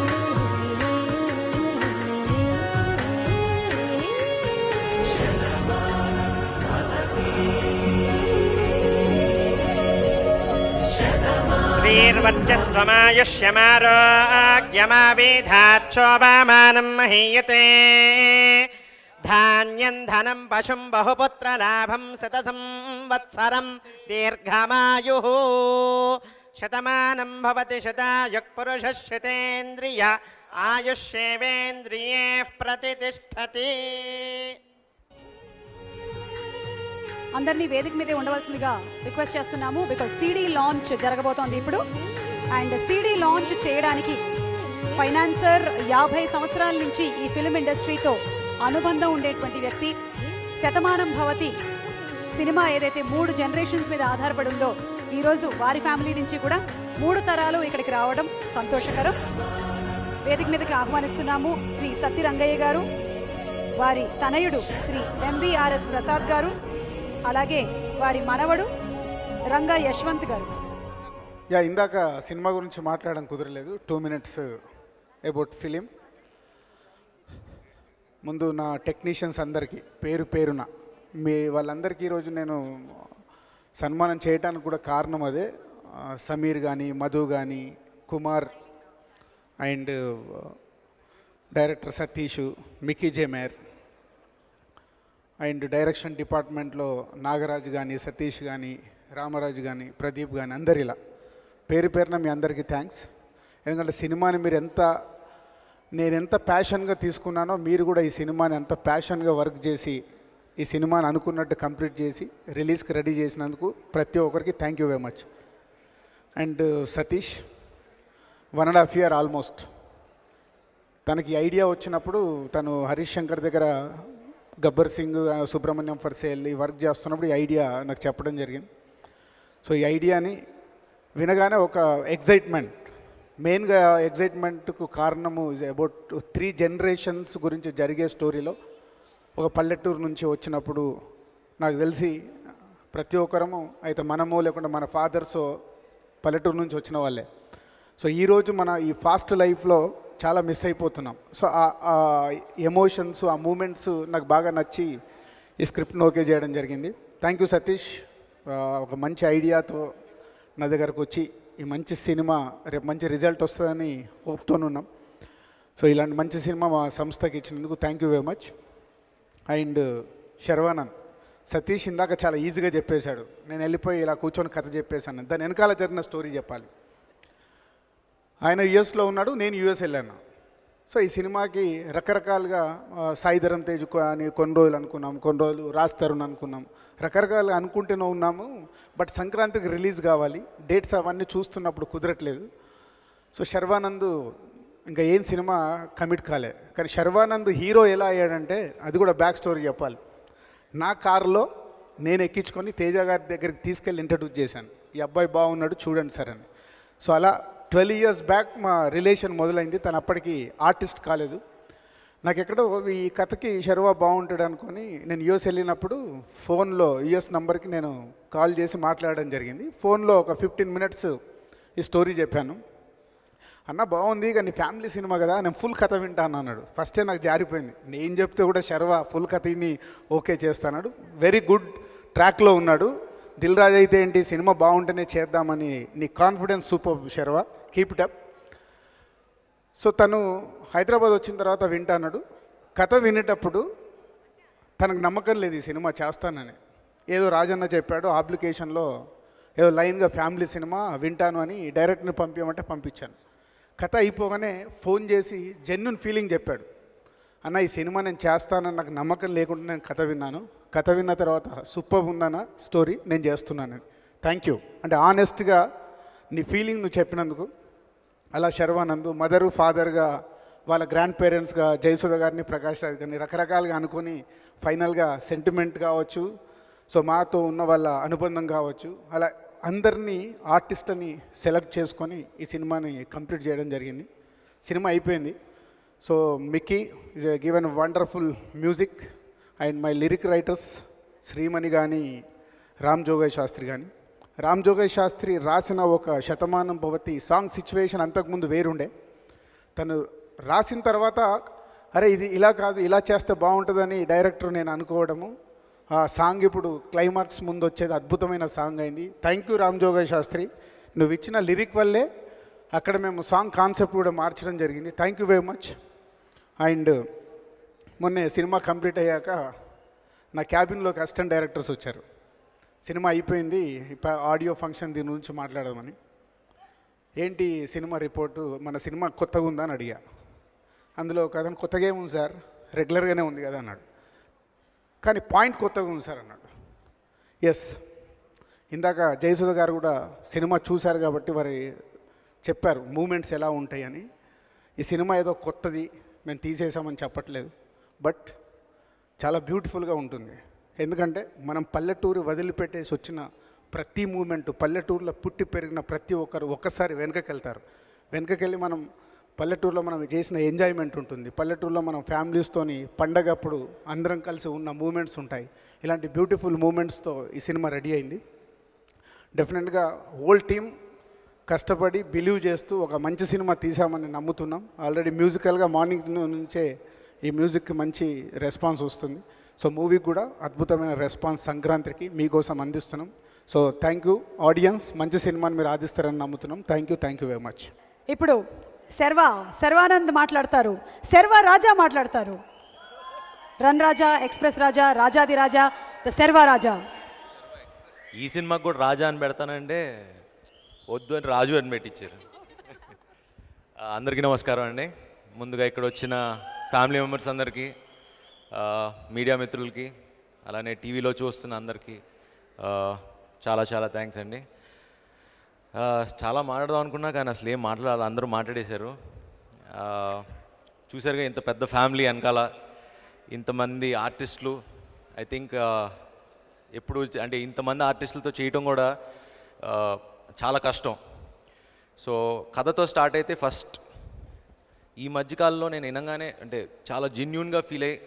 శ్రీర్వర్చస్వమాయుష్యమారోగ్యమావిధాక్షోభామానం మహీయతే ధాన్యం ధనం పశుం బహుపుత్రలాభం శతసంవత్సరం దీర్ఘమాయుః శతమానం భవతి శతాయుః పురుషः శతేంద్రియ ఆయుష్యేవేంద్రియే ప్రతిష్టతి. అందరినీ వేదిక మీదే ఉండవలసిందిగా రిక్వెస్ట్ చేస్తున్నాము. బికాజ్ సీడీ లాంచ్ జరగబోతోంది ఇప్పుడు. అండ్ సీడీ లాంచ్ చేయడానికి ఫైనాన్సర్ 50 సంవత్సరాల నుంచి ఈ ఫిల్మ్ ఇండస్ట్రీతో అనుబంధం ఉండేటువంటి వ్యక్తి. శతమానం భవతి సినిమా ఏదైతే 3 జనరేషన్స్ మీద ఆధారపడి ఉందో ఈరోజు వారి ఫ్యామిలీ నుంచి కూడా 3 తరాలు ఇక్కడికి రావడం సంతోషకరం. వేదిక మీదకి ఆహ్వానిస్తున్నాము శ్రీ సత్యరంగయ్య గారు, వారి తనయుడు శ్రీ ఎంవిఆర్ఎస్ ప్రసాద్ గారు, అలాగే వారి మనవడు రంగా యశ్వంత్ గారు. ఇందాక సినిమా గురించి మాట్లాడడం కుదరలేదు. 2 minutes అబౌట్ ఫిలిం. ముందు నా టెక్నీషియన్స్ అందరికీ పేరు పేరున మీ వాళ్ళందరికీ ఈరోజు నేను సన్మానం చేయడానికి కూడా కారణం అదే. సమీర్ కానీ, మధు కానీ, Kumar and director Satish, Mickey J Meyer and direction డిపార్ట్మెంట్లో నాగరాజు కానీ, సతీష్ కానీ, రామరాజు కానీ, ప్రదీప్ కానీ, అందరు ఇలా పేరు పేరున మీ అందరికీ థ్యాంక్స్. ఎందుకంటే సినిమాని నేను ఎంత ప్యాషన్గా తీసుకున్నానో మీరు కూడా ఈ సినిమాని అంత ప్యాషన్గా వర్క్ చేసి ఈ సినిమాని అనుకున్నట్టు కంప్లీట్ చేసి రిలీజ్కి రెడీ చేసినందుకు ప్రతి ఒక్కరికి thank you very much. And Satish 1.5 year almost. తనకి ఐడియా వచ్చినప్పుడు తను హరీష్ శంకర్ దగ్గర గబ్బర్ సింగ్, సుబ్రహ్మణ్యం ఫర్ సేల్ ఈ వర్క్ చేస్తున్నప్పుడు ఈ ఐడియా నాకు చెప్పడం జరిగింది. సో ఈ ఐడియాని వినగానే ఒక ఎగ్జైట్మెంట్, మెయిన్గా ఎగ్జైట్మెంట్కు కారణము అబౌట్ 3 generations గురించి జరిగే స్టోరీలో ఒక పల్లెటూరు నుంచి వచ్చినప్పుడు నాకు తెలిసి ప్రతి ఒక్కరము అయితే మనమో లేకుండా మన ఫాదర్సో పల్లెటూరు నుంచి వచ్చిన వాళ్ళే. సో ఈరోజు మన ఈ ఫాస్ట్ లైఫ్లో చాలా మిస్ అయిపోతున్నాం. సో ఆ ఎమోషన్స్, ఆ మూమెంట్స్ నాకు బాగా నచ్చి ఈ స్క్రిప్ట్ని ఓకే చేయడం జరిగింది. Thank you Satish. ఒక మంచి ఐడియాతో నా దగ్గరకు వచ్చి ఈ మంచి సినిమా రేపు మంచి రిజల్ట్ వస్తుందని హోప్తోనున్నాం. సో ఇలాంటి మంచి సినిమా మా సంస్థకి ఇచ్చినందుకు thank you very much. And Sharwanand, Satish ఇందాక చాలా ఈజీగా చెప్పేశాడు. నేను వెళ్ళిపోయి ఇలా కూర్చొని కథ చెప్పేశాను. దాని వెనకాల జరిగిన స్టోరీ చెప్పాలి. ఆయన యుఎస్లో ఉన్నాడు, నేను యుఎస్ వెళ్ళాను. సో ఈ సినిమాకి రకరకాలుగా సాయిధరం తేజ్ అని కొన్ని రోజులు అనుకున్నాం, కొన్ని రోజులు రాజ్ తరుణ్ అనుకున్నాం, రకరకాలుగా అనుకుంటూనే ఉన్నాము. బట్ సంక్రాంతికి రిలీజ్ కావాలి, డేట్స్ అవన్నీ చూస్తున్నప్పుడు కుదరట్లేదు. సో శర్వానంద్ ఇంకా ఏం సినిమా కమిట్ కాలే. కానీ శర్వానంద్ హీరో ఎలా అయ్యాడంటే అది కూడా బ్యాక్ స్టోరీ చెప్పాలి. నా కారులో నేను ఎక్కించుకొని తేజ గారి దగ్గరికి తీసుకెళ్ళి ఇంట్రడ్యూస్ చేశాను. ఈ అబ్బాయి బాగున్నాడు చూడండి సార్ అని. సో అలా 12 years బ్యాక్ మా రిలేషన్ మొదలైంది. తను అప్పటికి ఆర్టిస్ట్ కాలేదు. నాకు ఎక్కడో ఈ కథకి శర్వా బాగుంటాడు అనుకొని నేను యుఎస్ వెళ్ళినప్పుడు ఫోన్లో యుఎస్ నంబర్కి నేను కాల్ చేసి మాట్లాడడం జరిగింది. ఫోన్లో ఒక 15 minutes ఈ స్టోరీ చెప్పాను. అన్న బాగుంది కానీ ఫ్యామిలీ సినిమా కదా, నేను ఫుల్ కథ వింటాను అన్నాడు. ఫస్టే నాకు జారిపోయింది. నేను చెప్తే కూడా శర్వా ఫుల్ కథని ఓకే చేస్తాడు. వెరీ గుడ్ ట్రాక్లో ఉన్నాడు. దిల్ రాజు అయితే ఏంటి, సినిమా బాగుంటేనే చేద్దామని నీ confidence super Sharwa, keep it up. So తను హైదరాబాద్ వచ్చిన తర్వాత వింటాన్నాడు. కథ వినేటప్పుడు తనకు నమ్మకం లేదు ఈ సినిమా చేస్తానని. ఏదో రాజన్న చెప్పాడు అప్లికేషన్లో ఏదో లైన్గా ఫ్యామిలీ సినిమా వింటాను అని డైరెక్ట్ని పంపించమంటే పంపించాను. కథ అయిపోగానే ఫోన్ చేసి జెన్యున్ ఫీలింగ్ చెప్పాడు. అన్న ఈ సినిమా నేను చేస్తానని నాకు నమ్మకం లేకుండా నేను కథ విన్నాను. కథ విన్న తర్వాత సూపర్ ఉందన్న స్టోరీ, నేను చేస్తున్నాను. థ్యాంక్ యూ అంటే ఆనెస్ట్గా నీ ఫీలింగ్ నువ్వు చెప్పినందుకు. అలా శర్వానంద్ మదరు ఫాదర్గా, వాళ్ళ గ్రాండ్ పేరెంట్స్గా జయసుధ గారిని, ప్రకాష్ రాజ్ గారిని రకరకాలుగా అనుకొని ఫైనల్గా సెంటిమెంట్ కావచ్చు, సో మాతో ఉన్న వాళ్ళ అనుబంధం కావచ్చు, అలా అందరినీ ఆర్టిస్ట్ని సెలెక్ట్ చేసుకొని ఈ సినిమాని కంప్లీట్ చేయడం జరిగింది. సినిమా అయిపోయింది. So Mickey is given wonderful music and my lyric writers Shreemani కానీ, రామ్ జోగయ్య శాస్త్రి కానీ. రామ్ జోగయ్య శాస్త్రి రాసిన ఒక శతమానం భవతి సాంగ్ సిచ్యువేషన్ అంతకుముందు వేరుండే. తను రాసిన తర్వాత అరే ఇది ఇలా కాదు, ఇలా చేస్తే బాగుంటుందని డైరెక్టర్ నేను అనుకోవడము, ఆ సాంగ్ ఇప్పుడు క్లైమాక్స్ ముందు వచ్చేది అద్భుతమైన సాంగ్ అయింది. థ్యాంక్ యూ రామ్ జోగయ్య శాస్త్రి, నువ్వు ఇచ్చిన లిరిక్ వల్లే అక్కడ మేము సాంగ్ కాన్సెప్ట్ కూడా మార్చడం జరిగింది. Thank you very much. And మొన్నే సినిమా కంప్లీట్ అయ్యాక నా క్యాబిన్లోకి అసిస్టెంట్ డైరెక్టర్స్ వచ్చారు. సినిమా అయిపోయింది, ఆడియో ఫంక్షన్ దీని గురించి మాట్లాడమని. ఏంటి సినిమా రిపోర్టు, మన సినిమా కొత్తగా ఉందా అని అడిగా. అందులో ఒక అతను కొత్తగా ఏముంది సార్, రెగ్యులర్గానే ఉంది కదా అన్నాడు. కానీ పాయింట్ కొత్తగా ఉంది సార్ అన్నాడు. ఎస్, ఇందాక జయసుధ గారు కూడా సినిమా చూశారు కాబట్టి వారి చెప్పారు మూమెంట్స్ ఎలా ఉంటాయని. ఈ సినిమా ఏదో కొత్తది మేము తీసేసామని చెప్పట్లేదు, బట్ చాలా బ్యూటిఫుల్గా ఉంటుంది. ఎందుకంటే మనం పల్లెటూరు వదిలిపెట్టేసి వచ్చిన ప్రతి మూమెంట్, పల్లెటూరులో పుట్టి పెరిగిన ప్రతి ఒక్కరు ఒక్కసారి వెనకకెళ్తారు. వెనకకెళ్ళి మనం పల్లెటూరులో మనం చేసిన ఎంజాయ్మెంట్ ఉంటుంది. పల్లెటూరులో మనం ఫ్యామిలీస్తోని పండగప్పుడు అందరం కలిసి ఉన్న మూమెంట్స్ ఉంటాయి. ఇలాంటి బ్యూటిఫుల్ మూమెంట్స్తో ఈ సినిమా రెడీ అయింది. డెఫినెట్గా హోల్ టీమ్ కష్టపడి బిలీవ్ చేస్తూ ఒక మంచి సినిమా తీసామని నమ్ముతున్నాం. ఆల్రెడీ మ్యూజికల్గా మార్నింగ్ నుంచే ఈ మ్యూజిక్కి మంచి రెస్పాన్స్ వస్తుంది. సో మూవీకి కూడా అద్భుతమైన రెస్పాన్స్ సంక్రాంతికి మీకోసం అందిస్తున్నాం. సో థ్యాంక్ యూ ఆడియన్స్, మంచి సినిమాని మీరు ఆదిస్తారని నమ్ముతున్నాం. Thank you very much. ఇప్పుడు శర్వానంద్ మాట్లాడతారు, రాజా మాట్లాడతారు. రన్ రాజా, ఎక్స్ప్రెస్ రాజా, రాజాది రాజా, ద రాజా. ఈ సినిమాకి కూడా రాజా అని పెడతానంటే వద్దు అని రాజు అని పెట్టించారు. అందరికీ నమస్కారం అండి. ముందుగా ఇక్కడ వచ్చిన ఫ్యామిలీ మెంబర్స్ అందరికీ, మీడియా మిత్రులకి, అలానే టీవీలో చూస్తున్న అందరికీ చాలా చాలా థ్యాంక్స్ అండి. చాలా మాట్లాడదాం అనుకున్నా కానీ అసలు ఏం మాట్లాడాలి, అందరూ మాట్లాడేశారు. చూసారుగా ఇంత పెద్ద ఫ్యామిలీ వెనకాల ఇంతమంది ఆర్టిస్టులు. ఐ థింక్ ఎప్పుడు అంటే ఇంతమంది ఆర్టిస్టులతో చేయటం కూడా చాలా కష్టం. సో కథతో స్టార్ట్ అయితే ఫస్ట్ ఈ మధ్యకాలంలో నేను వినగానే అంటే చాలా జెన్యూన్గా ఫీల్ అయ్యి,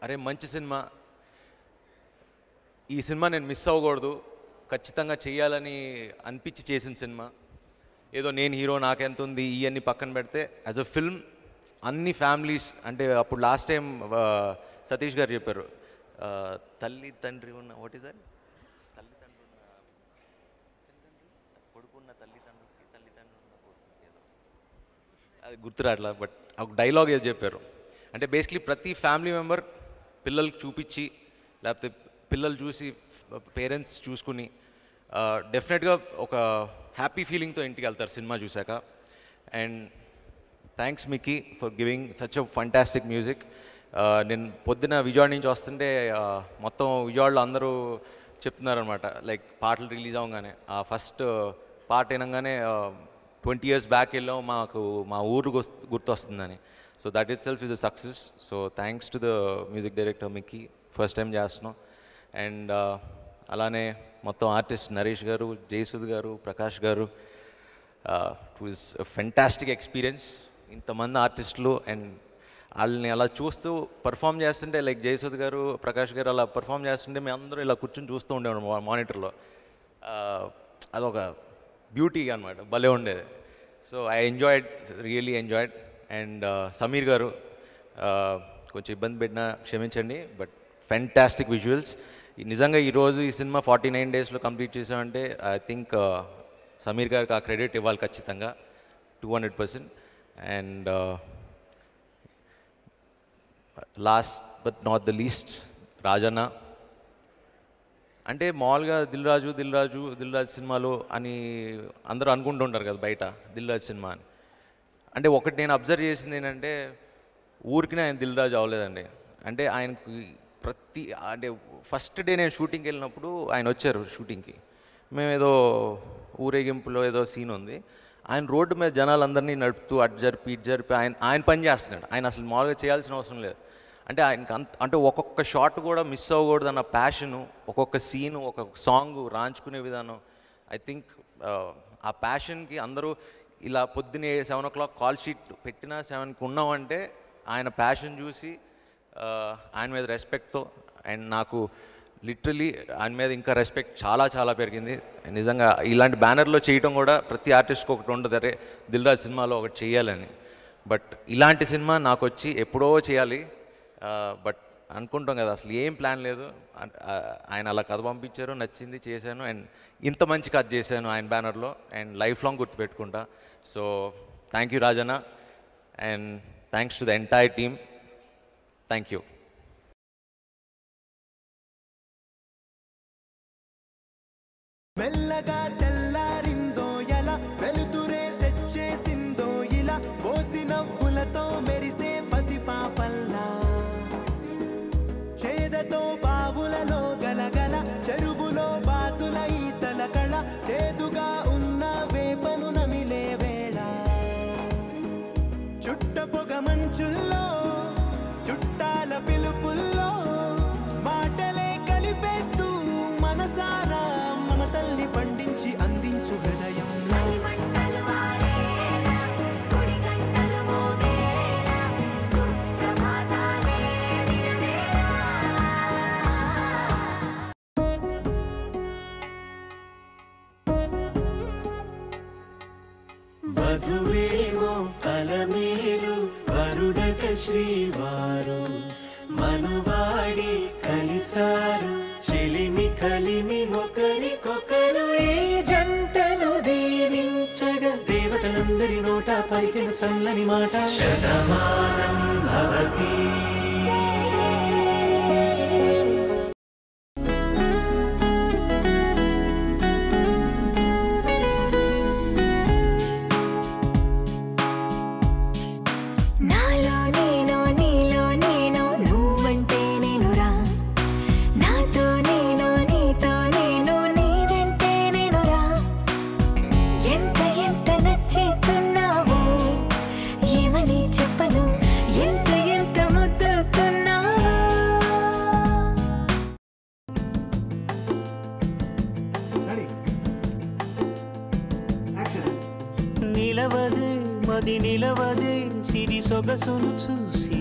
అరే మంచి సినిమా, ఈ సినిమా నేను మిస్ అవ్వకూడదు, ఖచ్చితంగా చేయాలని అనిపించి చేసిన సినిమా. ఏదో నేను హీరో నాకెంత ఉంది ఇవన్నీ పక్కన పెడితే యాజ్ అ ఫిల్మ్ అన్ని ఫ్యామిలీస్, అంటే అప్పుడు లాస్ట్ టైం సతీష్ గారు చెప్పారు తల్లి తండ్రి ఉన్న వాట్ ఈస్ దట్, తల్లి తండ్రి ఉన్న కొడుకు ఉన్న తల్లిదండ్రులకి, తల్లిదండ్రులు ఉన్న కొడుకు, ఏదో అది గుర్తురాట్లా, బట్ ఒక డైలాగ్ ఏదో చెప్పారు. అంటే బేసిక్లీ ప్రతి ఫ్యామిలీ మెంబర్ పిల్లలకి చూపించి, లేకపోతే పిల్లలు చూసి పేరెంట్స్ చూసుకుని డెఫినెట్గా ఒక హ్యాపీ ఫీలింగ్తో ఇంటికి వెళ్తారు సినిమా చూశాక. And thanks Mickey for giving such a fantastic music. నేను పొద్దున విజయవాడ నుంచి వస్తుంటే మొత్తం విజయవాడలో అందరూ చెప్తున్నారనమాట, లైక్ పాటలు రిలీజ్ అవ్వగానే ఆ ఫస్ట్ పాట వినగానే 20 years బ్యాక్ వెళ్ళాం, మాకు మా ఊరు గుర్తొస్తుందని. So that itself is a success. So thanks to the music director Mickey, first time చేస్తున్నాం. అండ్ అలానే మొత్తం artist Naresh garu, Jayasudha garu, Prakash garu, it was a fantastic experience. ఇంతమంది ఆర్టిస్టులు అండ్ వాళ్ళని అలా చూస్తూ పర్ఫామ్ చేస్తుంటే, లైక్ జయసుధ్ గారు, ప్రకాష్ గారు అలా పర్ఫామ్ చేస్తుంటే మేము అందరూ ఇలా కూర్చొని చూస్తూ ఉండేవాడు మానిటర్లో. అదొక బ్యూటీ అనమాట, భలే ఉండేది. So I enjoyed, really enjoyed. And Sameer గారు కొంచెం ఇబ్బంది పెట్టినా క్షమించండి, బట్ ఫెంటాస్టిక్ విజువల్స్. నిజంగా ఈరోజు ఈ సినిమా 49 daysలో కంప్లీట్ చేసామంటే ఐ థింక్ సమీర్ గారికి ఆ క్రెడిట్ ఇవ్వాలి ఖచ్చితంగా 200%. And last but not the least Rajanna. అంటే మామూలుగా దిల్ రాజు సినిమాలు అని అందరూ అనుకుంటుంటారు కదా బయట, దిల్ రాజు సినిమా అని. అంటే ఒకటి నేను అబ్జర్వ్ చేసింది ఏంటంటే, ఊరికినే ఆయన దిల్ రాజు అవ్వలేదండి. అంటే ఆయనకి అంటే ఫస్ట్ డే నేను షూటింగ్కి వెళ్ళినప్పుడు ఆయన వచ్చారు షూటింగ్కి. మేము ఏదో ఊరేగింపులో ఏదో సీన్ ఉంది, ఆయన రోడ్డు మీద జనాలందరినీ నడుపుతూ అటు జరిపి ఆయన పని చేస్తున్నాడు. ఆయన అసలు మామూలుగా చేయాల్సిన అవసరం లేదు. అంటే ఆయనకి అంటే ఒక్కొక్క షాట్ కూడా మిస్ అవ్వకూడదు అన్న ప్యాషను, ఒక్కొక్క సీను, ఒక్కొక్క సాంగ్ రాంచుకునే విధానం. ఐ థింక్ ఆ ప్యాషన్కి అందరూ ఇలా పొద్దున్నే 7 o'clock కాల్ షీట్ పెట్టినా 7కి ఉన్నామంటే ఆయన ప్యాషన్ చూసి ఆయన మీద రెస్పెక్ట్తో, అండ్ నాకు లిటరలీ ఆయన మీద ఇంకా రెస్పెక్ట్ చాలా చాలా పెరిగింది. నిజంగా ఇలాంటి బ్యానర్లో చేయటం కూడా ప్రతి ఆర్టిస్ట్కి ఒకటి ఉండదు, అరే దిల్ రాజు సినిమాలో ఒకటి చేయాలని. బట్ ఇలాంటి సినిమా నాకు వచ్చి ఎప్పుడో చేయాలి, బట్ అనుకుంటాం కదా అసలు ఏం ప్లాన్ లేదు. ఆయన అలా కథ పంపించారు, నచ్చింది, చేశాను. అండ్ ఇంత మంచి కథ చేశాను ఆయన బ్యానర్లో, అండ్ లైఫ్ లాంగ్ గుర్తుపెట్టుకుంటా. So thank you Rajanna, and thanks to the entire team. Thank you. మెల్లగా తెల్లారిందో ఎలా వెలుతురే తెచ్చేసిందో ఇలా పోసి నవ్వులతో మెరిసే పసిపాపల్లా చేదతో బావులలో గలగల చెరువులో బాతుల ఈతల కళ చేదుగా ఉన్న వేపను నమిలే వేళ చుట్ట పొగ మంచుల్లో చుట్టాల పిలుపుల్లో మాటలే కలిపేస్తూ మనసారా మమతల్ని పండించి అందించు హృదయం వధువేమో అలమేలు వరుడట శ్రీవారు మనువాడి కలిసారు చెలిమి కలిమి ఒకరికొకరు ఈ జంటను దీవించగా దేవతలందరి నోట పలికిన చల్లని మాట శతమానం భవతి. నిలవదే మది నిలవదే సిరి సొగసును చూసి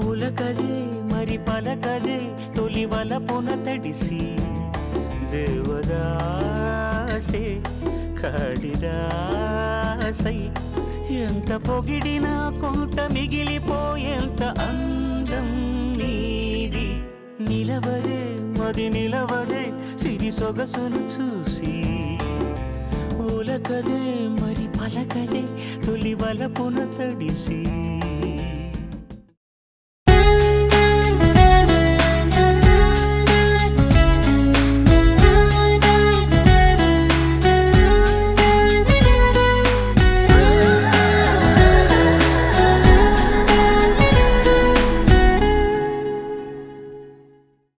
ఉలకదే మరి పలకదే తొలి వలపున తడిసి దేవదాసే కాళిదాసై ఎంత పొగిడినా కొంత మిగిలిపోయేంత అందం నీది. నిలవదే మది నిలవదే సిరి సొగసును చూసి ఉలకదే మరి పలకదే తొలి వలపున తడిసి